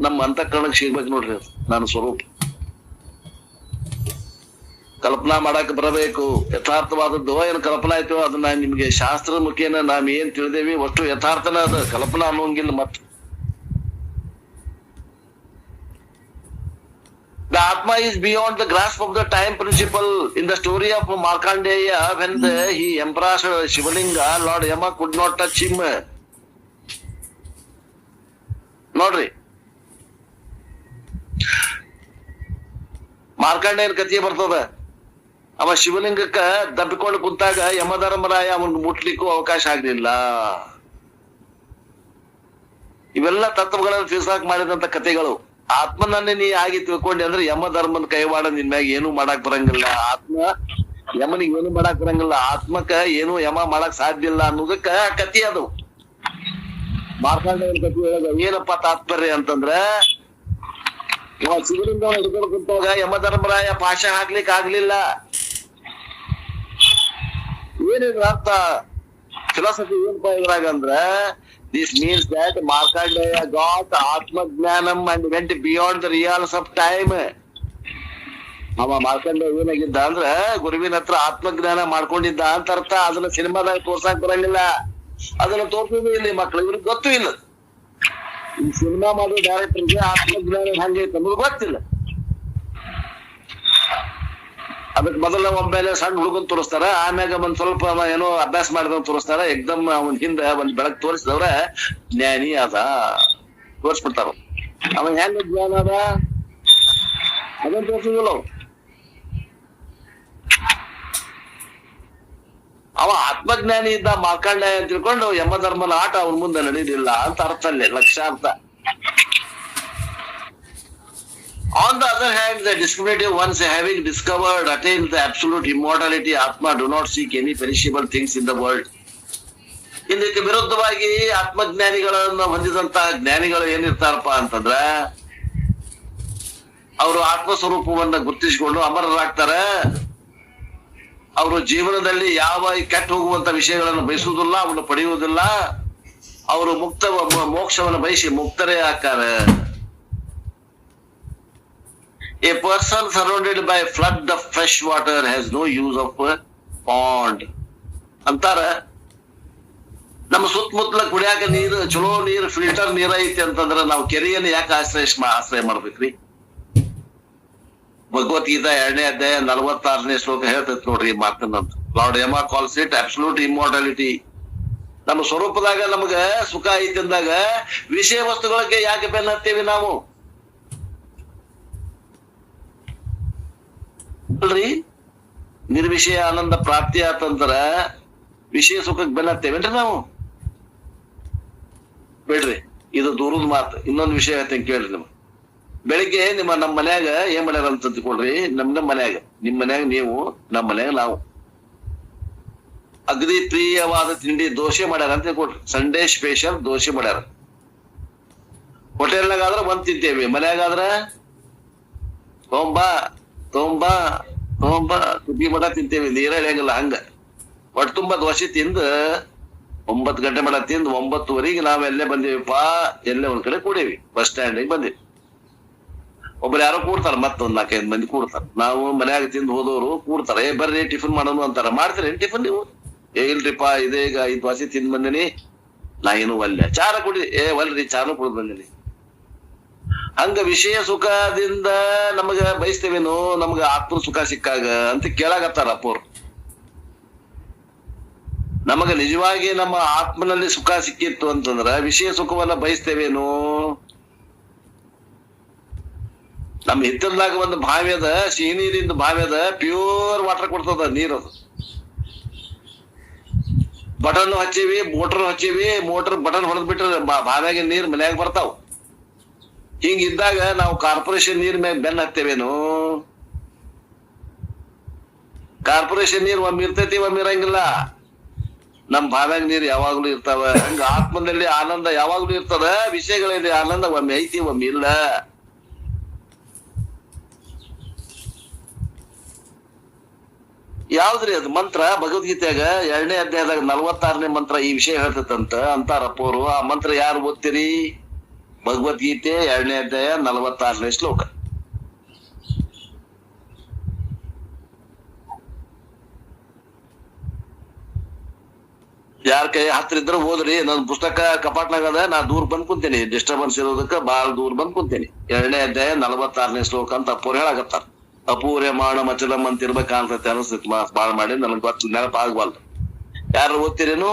ನಮ್ಮ ಅಂತಃಕರಣಕ್ಕೆ ಸಿಗ್ಬೇಕು ನೋಡ್ರಿ. ಅದು ನಾನು ಸ್ವರೂಪ ಕಲ್ಪನಾ ಮಾಡಕ್ ಬರಬೇಕು. ಯಥಾರ್ಥವಾದದ್ದು ಏನು ಕಲ್ಪನಾ ಆಯ್ತು ಅದನ್ನ ನಿಮ್ಗೆ ಶಾಸ್ತ್ರದ ಮುಖೇನ ನಾವ್ ಏನ್ ತಿಳಿದೇವಿ ಒಟ್ಟು ಯಥಾರ್ಥನ ಅದ, ಕಲ್ಪನಾ ಅನ್ನೋಂಗಿಲ್ಲ. ಮತ್ the Atma is beyond the grasp of the time principle. In the story of Markandeya, when he embraced Shivalinga, Lord Yama could not touch him. ನೋಡ್ರಿ, ಮಾರ್ಕಂಡೇಯನ ಕಥೆ ಬರ್ತದ. ಅವ ಶಿವಲಿಂಗಕ್ಕ ದಬ್ಬಿಕೊಂಡು ಕುಂತಾಗ ಯಮಧರ್ಮರಾಯ ಅವನ್ಗೆ ಮುಟ್ಲಿಕ್ಕೂ ಅವಕಾಶ ಆಗ್ಲಿಲ್ಲ. ಇವೆಲ್ಲ ತತ್ವಗಳನ್ನು ತಿಳಿಸಾಕ್ ಮಾಡಿದಂತ ಕಥೆಗಳು. ಆತ್ಮನನ್ನೇ ನೀ ಆಗಿ ತಿಳ್ಕೊಂಡಿ ಅಂದ್ರೆ ಯಮಧರ್ಮನ ಕೈವಾಡ ನಿನ್ ಮ್ಯಾಗ ಏನು ಮಾಡಾಕ್ ಬರಂಗಿಲ್ಲ. ಆತ್ಮ ಯಮನಿಗೆ ಏನು ಮಾಡಾಕ್ ಬರಂಗಿಲ್ಲ, ಆತ್ಮಕ್ಕ ಏನು ಯಮ ಮಾಡಾಕ್ ಸಾಧ್ಯ ಇಲ್ಲ ಅನ್ನೋದಕ್ಕ ಕಥೆ ಅದು. ಮಾರ್ಕಂಡೇಯನ ಕಥೆ ಹೇಳೋದು ಏನಪ್ಪಾ ತಾತ್ಪರ್ಯ ಅಂತಂದ್ರ, ಶಿವಲಿಂಗ ಹಿಡ್ಕೊಂಡು ಕುಂತಾಗ ಯಮಧರ್ಮರಾಯ ಪಾಶ ಹಾಕ್ಲಿಕ್ಕೆ ಆಗ್ಲಿಲ್ಲ. ಏನಿದ್ರ ಅರ್ಥ ಫಿಲಾಸಫಿ ಏನಪ್ಪಾ ಇದ್ರಾಗ ಅಂದ್ರ, this means that Markandeya got ಆತ್ಮಜ್ಞಾನಂ and went beyond the realms of time. ಅವ ಮಾರ್ಕಂಡೇಯ ಏನಾಗಿದ್ದ ಅಂದ್ರ ಗುರುವಿನ ಹತ್ರ ಆತ್ಮಜ್ಞಾನ ಮಾಡ್ಕೊಂಡಿದ್ದ ಅಂತ ಅರ್ಥ. ಅದನ್ನ ಸಿನಿಮಾದಾಗ ತೋರ್ಸಾಕ್ ಬರಂಗಿಲ್ಲ, ಅದನ್ನ ತೋರ್ಸೋದು ಇಲ್ಲಿ ಮಕ್ಳು ಇವ್ರಿಗೆ ಗೊತ್ತೂ ಇಲ್ಲ. ಈ ಸಿನಿಮಾ ಮಾಡೋ ಡೈರೆಕ್ಟರ್ಗೆ ಆತ್ಮಜ್ಞಾನ ಹಂಗೈತೆ ಅನ್ನೋದು ಗೊತ್ತಿಲ್ಲ. ಅದಕ್ ಮೊದಲ ಒಮ್ಮೆಲೆ ಸಣ್ಣ ಹುಡುಗನ್ ತೋರಿಸ್ತಾರ, ಆಮ್ಯಾಗ ಒಂದ್ ಸ್ವಲ್ಪ ಏನೋ ಅಭ್ಯಾಸ ಮಾಡಿದವ್ ತೋರಿಸ್ತಾರ. ಎಕ್ದಮ್ ಅವನ್ ಹಿಂದ ಒಂದ್ ಬೆಳಕ್ ತೋರಿಸಿದವ್ರ ಜ್ಞಾನಿ ಅದ ತೋರಿಸ್ಬಿಡ್ತಾರ. ಅವನ್ ಹೆಂಗ ಜ್ಞಾನ ಅದ ಅದನ್ನ ತೋರ್ಸಿದಿಲ್ಲ. ಅವ ಆತ್ಮಜ್ಞಾನಿ ಇದ್ದ ಮಾರ್ಕಂಡೇಯ ಅಂತ ತಿಳ್ಕೊಂಡು ಯಮಧರ್ಮನ ಆಟ ಅವನ್ ಮುಂದೆ ನಡೆಯುದಿಲ್ಲ ಅಂತ ಅರ್ಥ ಅಲ್ಲೇ ಲಕ್ಷಾರ್ಥ. On the other hand, the discriminative ones, having discovered, attained the absolute immortality, Atma, do not seek any perishable things in the world. ಇದಕ್ಕೆ ವಿರುದ್ಧವಾಗಿ ಆತ್ಮಜ್ಞಾನಿಗಳನ್ನು ಹೊಂದಿದಂತ ಜ್ಞಾನಿಗಳು ಏನಿರ್ತಾರಪ್ಪ ಅಂತಂದ್ರ, ಅವರು ಆತ್ಮಸ್ವರೂಪವನ್ನ ಗುರುತಿಸಿಕೊಂಡು ಅಮರರಾಗ್ತಾರೆ. ಅವರು ಜೀವನದಲ್ಲಿ ಯಾವ ಕೆಟ್ಟ ಹೋಗುವಂತ ವಿಷಯಗಳನ್ನು ಬಯಸುವುದಿಲ್ಲ, ಅವನ್ನು ಪಡೆಯುವುದಿಲ್ಲ. ಅವರು ಮೋಕ್ಷವನ್ನು ಬಯಸಿ ಮುಕ್ತರೇ ಆಗ್ತಾರೆ. A person surrounded by a flood of fresh water has no use of a pond. ಅಂತಾರ. ನಮ್ಮ ಸುತ್ತಮುತ್ತಲ ಕುಡಿಯಾಕ ನೀರು ಚಲೋ ನೀರು ಫಿಲ್ಟರ್ ನೀರ ಐತಿ ಅಂತಂದ್ರ ನಾವು ಕೆರೆಯನ್ನು ಯಾಕೆ ಆಶ್ರಯ ಮಾಡ್ಬೇಕ್ರಿ? ಭಗವದ್ಗೀತಾ 2ನೇ ಅಧ್ಯಾಯ 46ನೇ ಶ್ಲೋಕ ಹೇಳ್ತೈತಿ ನೋಡ್ರಿ ಮಾತನ್ನ. Lord Yama calls it absolute immortality. ನಮ್ಮ ಸ್ವರೂಪದಾಗ ನಮಗ ಸುಖ ಐತಿ ಅಂದಾಗ ವಿಷಯ ವಸ್ತುಗಳಿಗೆ ಯಾಕೆ ಬೆನ್ನ ಹತ್ತೀವಿ ನಾವು? ಅಲ್ರಿ, ನಿರ್ವಿಷಯ ಆನಂದ ಪ್ರಾಪ್ತಿ ಆತಂದ್ರ ವಿಷಯ ಸುಖಕ್ಕೆ ಬೆನ್ನ ಹತ್ತೇವೇನ್ರಿ ನಾವು? ಬೇಡ್ರಿ, ಇದು ದೂರದ ಮಾತು. ಇನ್ನೊಂದು ವಿಷಯ ಹೇಳ್ತೇನೆ ಕೇಳ್ರಿ. ನಿಮ್ ಬೆಳಿಗ್ಗೆ ನಮ್ಮ ಮನ್ಯಾಗ ಏನ್ ಮಾಡ್ಯಾರ ಅಂತ ತಿಳ್ಕೊಳ್ರಿ. ನಮ್ಮ ಮನ್ಯಾಗ, ನಿಮ್ ಮನ್ಯಾಗ ನೀವು, ನಮ್ಮ ಮನ್ಯಾಗ ನಾವು ಅಗದಿ ಪ್ರಿಯವಾದ ತಿಂಡಿ ದೋಸೆ ಮಾಡ್ಯಾರ ಅಂತ ತಿಳ್ಕೊಳ್ರಿ. ಸಂಡೇ ಸ್ಪೆಷಲ್ ದೋಸೆ ಮಾಡ್ಯಾರ. ಹೋಟೆಲ್ನಾಗ ಆದ್ರ ಒಂದ್ ತಿಂತೇವಿ, ಮನ್ಯಾಗಾದ್ರ ತೊಂಬಾ ಸುದ್ದಿ ಮಠ ತಿಂತೇವಿ. ನೀರ ಹೆಂಗಲ್ಲ ಹಂಗ ಒಟ್ಟು ತುಂಬಾ ದೋಸೆ ತಿಂದು 9 ಗಂಟೆ ಮಠ ತಿಂದು 9:30 ನಾವೆಲ್ಲೇ ಬಂದೇವಿಪ್ಪ. ಎಲ್ಲೇ ಒಂದ್ ಕಡೆ ಕೂಡೇವಿ, ಬಸ್ ಸ್ಟ್ಯಾಂಡಿಗೆ ಬಂದೇವಿ. ಒಬ್ರು ಯಾರೋ ಕೂಡ್ತಾರ, ಮತ್ತೊಂದ್ 4-5 ಮಂದಿ ಕೂಡ್ತಾರ. ನಾವು ಮನ್ಯಾಗ ತಿಂದು ಹೋದವರು ಕೂಡ್ತಾರ, ಬರ್ರಿ ಟಿಫಿನ್ ಮಾಡೋನು ಅಂತಾರ. ಮಾಡ್ತೀರೇನ್ ಟಿಫಿನ್ ನೀವು? ಇಲ್ರಿಪಾ ಇದೇ ಈಗ 5 ವಾಸಿ ತಿಂದ್ ಬಂದಿನಿ, ನಾ ಏನು ಒಲ್ಲೆ ಚಾರ ಕುಡಿ ಒಲ್ರಿ ಚಾನು ಕುಡಿದ್ ಬಂದಿನಿ. ಹಂಗ ವಿಷಯ ಸುಖದಿಂದ ನಮಗ ಬಯಸ್ತೇವೇನು, ನಮಗ ಆತ್ಮ ಸುಖ ಸಿಕ್ಕಾಗ ಅಂತ ಕೇಳಾಗತ್ತಾರ ಅಪ್ಪೋರು. ನಮಗ ನಿಜವಾಗಿ ನಮ್ಮ ಆತ್ಮನಲ್ಲಿ ಸುಖ ಸಿಕ್ಕಿತ್ತು ಅಂತಂದ್ರ ವಿಷಯ ಸುಖವನ್ನ ಬಯಸ್ತೇವೇನು? ನಮ್ಮ ಹಿತ್ತಲ್ದಾಗ ಒಂದು ಬಾವಿ ಅದ, ಸಿಹಿ ನೀರಿಂದ ಬಾವಿ ಅದ, ಪ್ಯೂರ್ ವಾಟರ್ ಕೊಡ್ತದ ನೀರದು. ಬಟನ್ ಹಚ್ಚಿವಿ, ಮೋಟರ್ ಹಚ್ಚಿವಿ, ಮೋಟರ್ ಬಟನ್ ಹೊಡೆದ್ ಬಿಟ್ರೆ ಬಾವ್ಯಾಗ ನೀರ್ ಮನ್ಯಾಗ ಬರ್ತಾವ. ಹಿಂಗಿದ್ದಾಗ ನಾವು ಕಾರ್ಪೊರೇಷನ್ ನೀರ್ ಮ್ಯಾಗ ಬೆನ್ನ ಹತ್ತೇವೇನು? ಕಾರ್ಪೊರೇಷನ್ ನೀರ್ ಒಮ್ಮೆ ಇರ್ತೈತಿ, ಒಮ್ಮೆ ಇರಂಗಿಲ್ಲ. ನಮ್ ಬಾವ್ಯಾಗ ನೀರ್ ಯಾವಾಗ್ಲೂ ಇರ್ತಾವ. ಹಂಗ ಆತ್ಮದಲ್ಲಿ ಆನಂದ ಯಾವಾಗ್ಲೂ ಇರ್ತದ, ವಿಷಯಗಳಲ್ಲಿ ಆನಂದ ಒಮ್ಮೆ ಐತಿ, ಒಮ್ಮೆ ಇಲ್ಲ. ಯಾವ್ದ್ರಿ ಅದು ಮಂತ್ರ? ಭಗವದ್ಗೀತೆಯಾಗ 2ನೇ ಅಧ್ಯಾಯದಾಗ 46ನೇ ಮಂತ್ರ ಈ ವಿಷಯ ಹೇಳ್ತೈತಂತ ಅಂತಾರಪ್ಪೋರು. ಆ ಮಂತ್ರ ಯಾರು ಓದ್ತೀರಿ? ಭಗವದ್ಗೀತೆ 2ನೇ ಅಧ್ಯಾಯ 46ನೇ ಶ್ಲೋಕ. ಯಾರ ಕೈ ಹತ್ರ ಇದ್ರೆ ಓದ್ರಿ. ನನ್ ಪುಸ್ತಕ ಕಪಾಟ್ನಾಗ ಅದ, ನಾ ದೂರ ಬಂದ್ ಕುಂತೇನಿ, ಡಿಸ್ಟರ್ಬೆನ್ಸ್ ಇರೋದಕ್ಕ ಬಾಳ ದೂರ ಬಂದ್ ಕುಂತೇನಿ. 2ನೇ ಅಧ್ಯಾಯ 46ನೇ ಶ್ಲೋಕ ಅಂತ ಅಪ್ಪೋರು ಹೇಳಾಗತ್ತಾರ. ಅಪೂರ್ಯ ಮಾಡ ಮಚಲಂ ಅಂತ ಇರ್ಬೇಕಂತ ಅನಿಸ್ತೈತಿ. ಬಾಳ ಮಾಡಿ ನನಗ್ ಗೊತ್ತ, ನೆನಪ ಆಗ್ಬಲ್ದು. ಯಾರು ಓದ್ತಿರೇನು?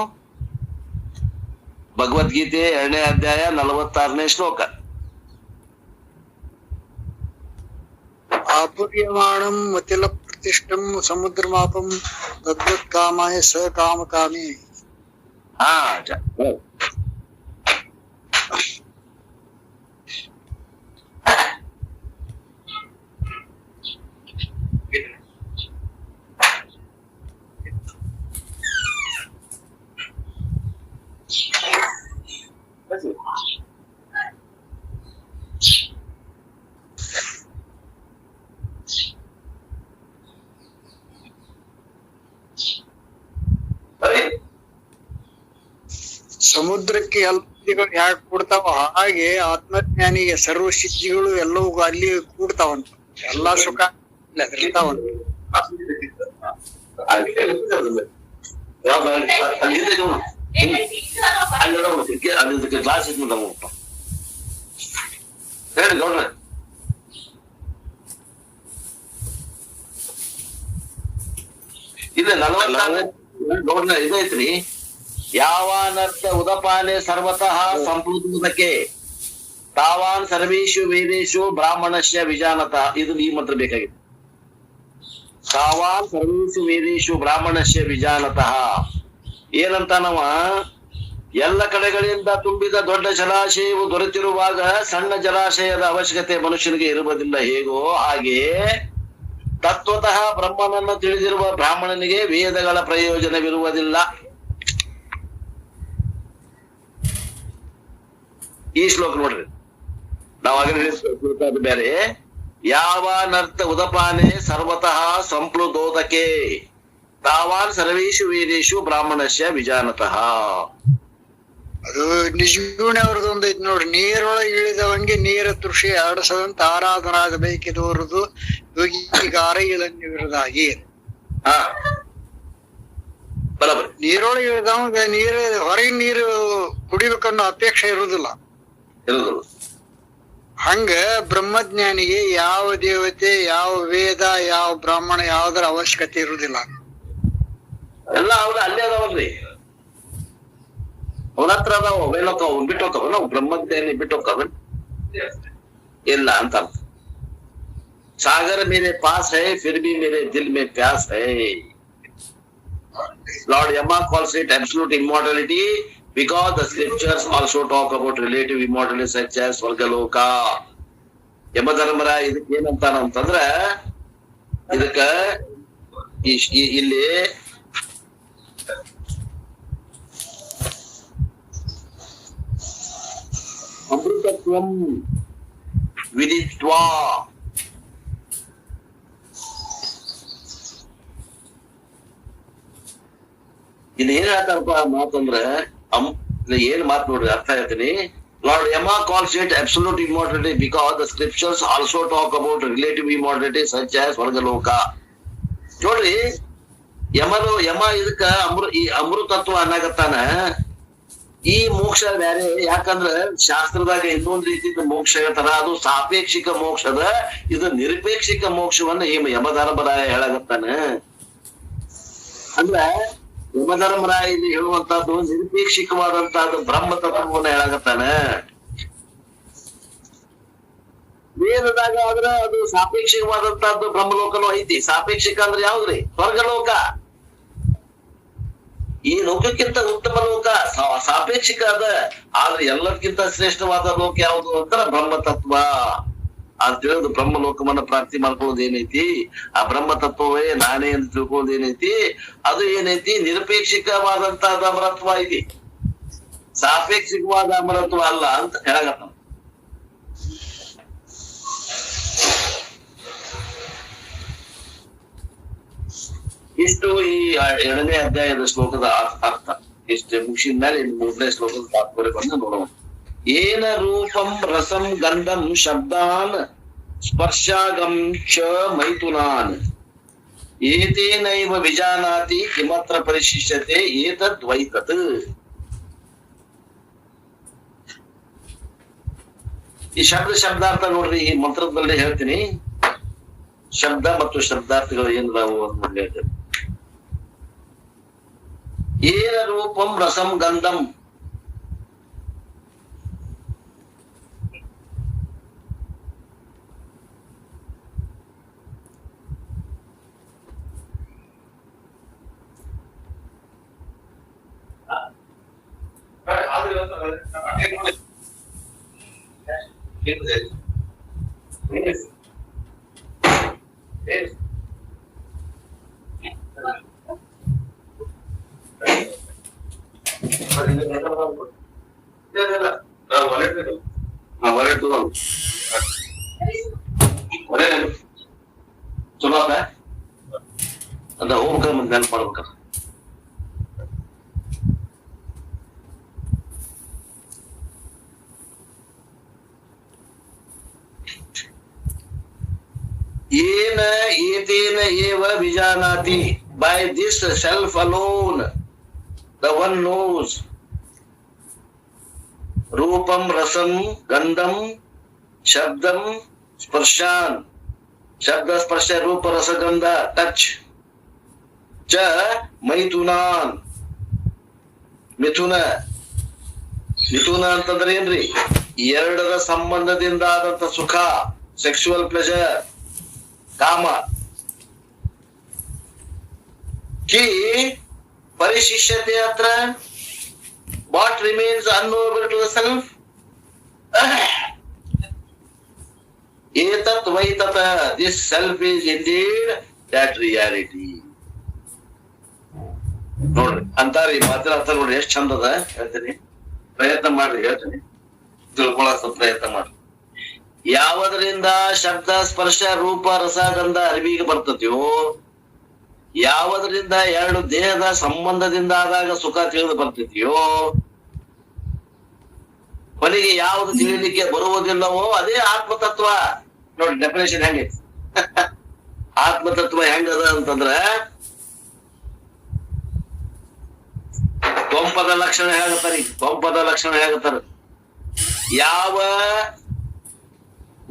ಭಗವದ್ಗೀತೆ 2ನೇ ಅಧ್ಯಾಯ 46ನೇ ಶ್ಲೋಕ. ಆಪುರ್ಯಮಾಣಂ ಮತಿಲ ಪ್ರತಿಷ್ಠಂ ಸಮುದ್ರಮಾಪಂ ತದ್ವತ್ ಕಾಮಾಯ ಸ ಕಾಮಕಾಮಿ. ಹಾ ಸಮುದ್ರಕ್ಕೆ ಎಲ್ಲ ಸಿದ್ಧಿಗಳು ಯಾಕೆ ಕೂಡ್ತಾವ, ಹಾಗೆ ಆತ್ಮಜ್ಞಾನಿಗೆ ಸರ್ವ ಸಿದ್ಧಿಗಳು ಎಲ್ಲವೂ ಅಲ್ಲಿ ಕೂಡ್ತಾವಂತ. ಎಲ್ಲಾ ಸುಖ ಇರ್ತಾವಂತ. ಕ್ಲಾಸ್ ಹೇಳಿ ನೋಡ್ರಿ. ಇಲ್ಲ 44 ನೋಡ್ರಿ, ಇದೈತ್ರಿ. ಯಾವಾನರ್ಥ ಉದಪಾನೆ ಸರ್ವತಃ ಸಂಪ್ಲುತಕ್ಕೆ ತಾವಾನ್ ಸರ್ವೇಶು ವೇದೇಶು ಬ್ರಾಹ್ಮಣಸ್ಯ ವಿಜಾನತ. ಇದು ಈ ಮಂತ್ರ ಬೇಕಾಗಿದೆ. ತಾವಾನ್ ಸರ್ವೇಶು ವೇದೇಶು ಬ್ರಾಹ್ಮಣಸ್ಯ ವಿಜಾನತಃ ಏನಂತ ನಾವ ಎಲ್ಲ ಕಡೆಗಳಿಂದ ತುಂಬಿದ ದೊಡ್ಡ ಜಲಾಶಯವು ದೊರೆತಿರುವಾಗ ಸಣ್ಣ ಜಲಾಶಯದ ಅವಶ್ಯಕತೆ ಮನುಷ್ಯನಿಗೆ ಇರುವುದಿಲ್ಲ. ಹೇಗೋ ಹಾಗೆ ತತ್ವತಃ ಬ್ರಹ್ಮನನ್ನು ತಿಳಿದಿರುವ ಬ್ರಾಹ್ಮಣನಿಗೆ ವೇದಗಳ ಪ್ರಯೋಜನವಿರುವುದಿಲ್ಲ. ಈ ಶ್ಲೋಕ ನೋಡ್ರಿ, ನಾವಾಗಲೇ ಬೇರೆ. ಯಾವಾನರ್ಥ ಉದಪಾನೆ ಸರ್ವತಃ ಸಂಪ್ಲುತೋದಕೆ ತಾವಾನ್ ಸರ್ವೇಶು ವೇದೇಶು ಬ್ರಾಹ್ಮಣಸ್ಯ ವಿಜಾನತಃ. ಅದು ನಿಜಗುಣ ಅವ್ರದೊಂದು ಐತಿ ನೋಡ್ರಿ. ನೀರೊಳಗೆ ಇಳಿದವಂಗೆ ನೀರ ತೃಷಿ ಆಡಿಸದಂತ ಆರಾಧನಾಗಬೇಕಿದವರದು ಯೋಗಿಗಾರ ಇಳನ್ನಿರದಾಗಿ. ಬರಬರಿ. ನೀರೊಳಗೆ ಇಳಿದವಂಗ ನೀರು ಹೊರಗಿನ ನೀರು ಕುಡಿಬೇಕನ್ನೋ ಅಪೇಕ್ಷೆ ಇರುವುದಿಲ್ಲ. ಹಂಗ ಬ್ರಹ್ಮಜ್ಞಾನಿಗೆ ಯಾವ ದೇವತೆ, ಯಾವ ವೇದ, ಯಾವ ಬ್ರಾಹ್ಮಣ ಯಾವ್ದರ ಅವಶ್ಯಕತೆ ಇರುವುದಿಲ್ಲ. ಎಲ್ಲ ಅವ್ರ ಅಲ್ಲೇ ಅದಾವಲ್ರಿ, ಅವನ ಹತ್ರ ಅದಾವ. ಅವೇನೋಕಾವ್ ಬಿಟ್ಟು ಹೋಗ್ತಾವ, ನಾವು ಬ್ರಹ್ಮಜ್ಞಾನಿ ಬಿಟ್ಟು ಹೋಗ್ತಾವ ಇಲ್ಲ ಅಂತ ಅರ್ಥ. ಸಾಗರ ಮೇರೆ ಪಾಸ್ ಹೈ ಫಿರ್ ಭಿ ಮೇರೆ ದಿಲ್ May ಪ್ಯಾಸ್ high. Lord Yama calls it absolute immortality because the scriptures also talk about relative immortality such as Swargaloka. ಯಮಧರ್ಮರ ಇದಕ್ಕೆ ಏನಂತಾನ ಅಂತಂದ್ರ, ಇದಕ್ಕ ಇಲ್ಲಿ ಅಮೃತತ್ವಂ ವಿದಿತ್ವಾ ಇನ್ ಏನ್ ಹೇಳ್ತಾರಪ್ಪ ಮಾತಂದ್ರ, ಏನ್ ಮಾತು ನೋಡ್ರಿ, ಅರ್ಥ ಹೇಳ್ತೀನಿ. Lord Yama calls it absolute immortality because the scriptures also talk about relative immortality such as Swargaloka. ನೋಡ್ರಿ, ಯಮ ಇದಕ್ಕ ಈ ಅಮೃತತ್ವ ಅನ್ನಾಗತ್ತಾನ. ಈ ಮೋಕ್ಷ ಬ್ಯಾರೆ, ಯಾಕಂದ್ರ ಶಾಸ್ತ್ರದಾಗ ಇನ್ನೊಂದ್ ರೀತಿಯಿಂದ ಮೋಕ್ಷ ಹೇಳ್ತಾರ, ಅದು ಸಾಪೇಕ್ಷಿಕ ಮೋಕ್ಷದ, ಇದು ನಿರಪೇಕ್ಷಿಕ ಮೋಕ್ಷವನ್ನ ಯಮಧರ್ಮರಾಯ ಹೇಳಾಗತ್ತಾನ. ಅಂದ್ರ ಯಮಧರ್ಮರಾಯ ಇಲ್ಲಿ ಹೇಳುವಂತಹದ್ದು ನಿರಪೇಕ್ಷಿಕವಾದಂತಹದ್ದು ಬ್ರಹ್ಮ ತತ್ವವನ್ನ ಹೇಳಾಗತ್ತಾನ. ವೇದದಾಗ ಆದ್ರ ಅದು ಸಾಪೇಕ್ಷಿಕವಾದಂತಹದ್ದು ಬ್ರಹ್ಮಲೋಕನೂ ಐತಿ. ಸಾಪೇಕ್ಷಿಕ ಅಂದ್ರೆ ಯಾವ್ದ್ರಿ? ಸ್ವರ್ಗಲೋಕ. ಈ ಲೋಕಕ್ಕಿಂತ ಉತ್ತಮ ಲೋಕ ಸಾಪೇಕ್ಷಿಕ ಅದ, ಆದ್ರೆ ಎಲ್ಲಕ್ಕಿಂತ ಶ್ರೇಷ್ಠವಾದ ಲೋಕ ಯಾವುದು ಅಂತಾರ ಬ್ರಹ್ಮ ತತ್ವ ಅಂತ ತಿಳಿದು ಬ್ರಹ್ಮ ಲೋಕವನ್ನ ಪ್ರಾಪ್ತಿ ಮಾಡ್ಕೊಳ್ಳೋದು ಏನೈತಿ, ಆ ಬ್ರಹ್ಮ ತತ್ವವೇ ನಾನೇ ಅಂತ ತಿಳ್ಕೊಳ್ಳೋದು ಏನೈತಿ, ಅದು ಏನೈತಿ ನಿರಪೇಕ್ಷಿಕವಾದಂತಹದ ಅಮರತ್ವ ಐತಿ, ಸಾಪೇಕ್ಷಿಕವಾದ ಅಮರತ್ವ ಅಲ್ಲ ಅಂತ ಹೇಳಗತ್ತ. ಇಷ್ಟು ಈ 2ನೇ ಅಧ್ಯಾಯದ ಶ್ಲೋಕದ ಅರ್ಥ. ಇಷ್ಟು ಮುಗಿಸಿದ ಮೇಲೆ ಇನ್ನು 3ನೇ ಶ್ಲೋಕದ ತಾತ್ಪರ್ಯ ಬಂದು ನೋಡೋಣ. ಏನ ರೂಪಂ ರಸಂ ಗಂಧಂ ಶಬ್ದಾನ್ ಸ್ಪರ್ಶಾಗಂ ಚ ಮೈಥುನಾನ್ ಏತೇನೈವ ವಿಜಾನಾತಿ ಕಿಮತ್ರ ಪರಿಶಿಷ್ಯತೆ ಏತದ್ವೈತತ್. ಈ ಶಬ್ದಾರ್ಥ ನೋಡ್ರಿ, ಈ ಮಂತ್ರದಲ್ಲಿ ಹೇಳ್ತೀನಿ. ಶಬ್ದ ಮತ್ತು ಶಬ್ದಾರ್ಥಗಳು ಏನ್ ನಾವು ಅಂತ ಹೇಳ್ತೇವೆ. ಏನ ರೂಪಂ ರಸಂ ಗಂಧಂ, ಚಲೋ ಅದ ಹೋಗ್ಬೇಕ ಮತ್ತೆ ನೆನಪು ಮಾಡ್ಬೇಕ. ಏನ ಏತೇನ ಏವ ವಿಜಾನಾತಿ, by this self alone the one knows ರೂಪಂ ರಸಂ ಗಂಧಂ ಶಬ್ದಂ ಸ್ಪರ್ಶಾನ್, ಶಬ್ದ ಸ್ಪರ್ಶ ರೂಪ ರಸ ಗಂಧ ಟಚ್, ಚ ಮೈಥುನಾನ್ ಮಿಥುನ. ಮಿಥುನ ಅಂತಂದ್ರೆ ಏನ್ರಿ? ಎರಡರ ಸಂಬಂಧದಿಂದ ಆದಂತ ಸುಖ, ಸೆಕ್ಸುವಲ್ ಪ್ಲೆಜರ್, ಕಾಮ. ಕಿ ಪರಿಶಿಷ್ಯತೆ ಅತ್ರ what remains unknowable to the self. Etat vaitata, this self is indeed that reality. ನೋಡ್ರಿ ಅಂತಾರ ಈ ಮಾತಿನ ಅರ್ಥ ನೋಡ್ರಿ ಎಷ್ಟ್ ಚಂದ ಅದ. ಹೇಳ್ತೀನಿ, ಪ್ರಯತ್ನ ಮಾಡ್ರಿ, ಹೇಳ್ತೀನಿ, ತಿಳ್ಕೊಳಕ್ ಪ್ರಯತ್ನ ಮಾಡ್ರಿ. ಯಾವದರಿಂದ ಶಬ್ದ ಸ್ಪರ್ಶ ರೂಪ ರಸ ಗಂಧ ಅರಿವಿಗೆ ಬರ್ತತಿಯೋ, ಯಾವದರಿಂದ ಎರಡು ದೇಹದ ಸಂಬಂಧದಿಂದ ಆದಾಗ ಸುಖ ತಿಳಿದು ಬರ್ತೈತಿಯೋ, ಕೊನೆಗೆ ಯಾವುದು ತಿಳಿಲಿಕ್ಕೆ ಬರುವುದಿಲ್ಲವೋ ಅದೇ ಆತ್ಮತತ್ವ. ನೋಡಿ ಡೆಫಿನೇಷನ್ ಹೆಂಗೈತಿ. ಆತ್ಮತತ್ವ ಹೆಂಗದ ಅಂತಂದ್ರ ತ್ವಂಪದ ಲಕ್ಷಣ ಹೇಳತ್ತಾರ. ತ್ವಂಪದ ಲಕ್ಷಣ ಹೇಳತ್ತಾರ.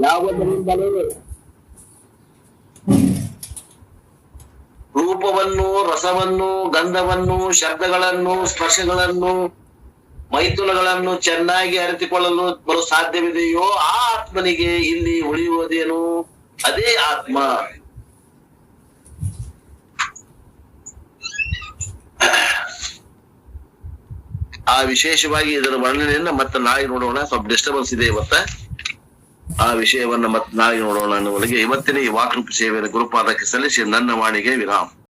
ಯಾವದರಿಂದಲೂ ರೂಪವನ್ನು, ರಸವನ್ನು, ಗಂಧವನ್ನು, ಶಬ್ದಗಳನ್ನು, ಸ್ಪರ್ಶಗಳನ್ನು, ಮೈಥುನಗಳನ್ನು ಚೆನ್ನಾಗಿ ಅರಿತುಕೊಳ್ಳಲು ಬರೋ ಸಾಧ್ಯವಿದೆಯೋ ಆ ಆತ್ಮನಿಗೆ ಇಲ್ಲಿ ಉಳಿಯುವುದೇನು? ಅದೇ ಆತ್ಮ. ಆ ವಿಶೇಷವಾಗಿ ಇದರ ವರ್ಣನೆಯನ್ನ ಮತ್ತೆ ನಾಳೆ ನೋಡೋಣ. ಸ್ವಲ್ಪ ಡಿಸ್ಟರ್ಬೆನ್ಸ್ ಇದೆ ಇವತ್ತ. ಆ ವಿಷಯವನ್ನ ಮತ್ತೆ ನಾಳೆ ನೋಡೋಣ ಅನ್ನುವರೆಗೆ ಇವತ್ತಿನ ಈ ವಾಕ್ರೂಪ ಸೇವೆಯ ಗುರುಪಾದಕ್ಕೆ ಸಲ್ಲಿಸಿ ನನ್ನ ವಾಣಿಗೆ ವಿರಾಮ.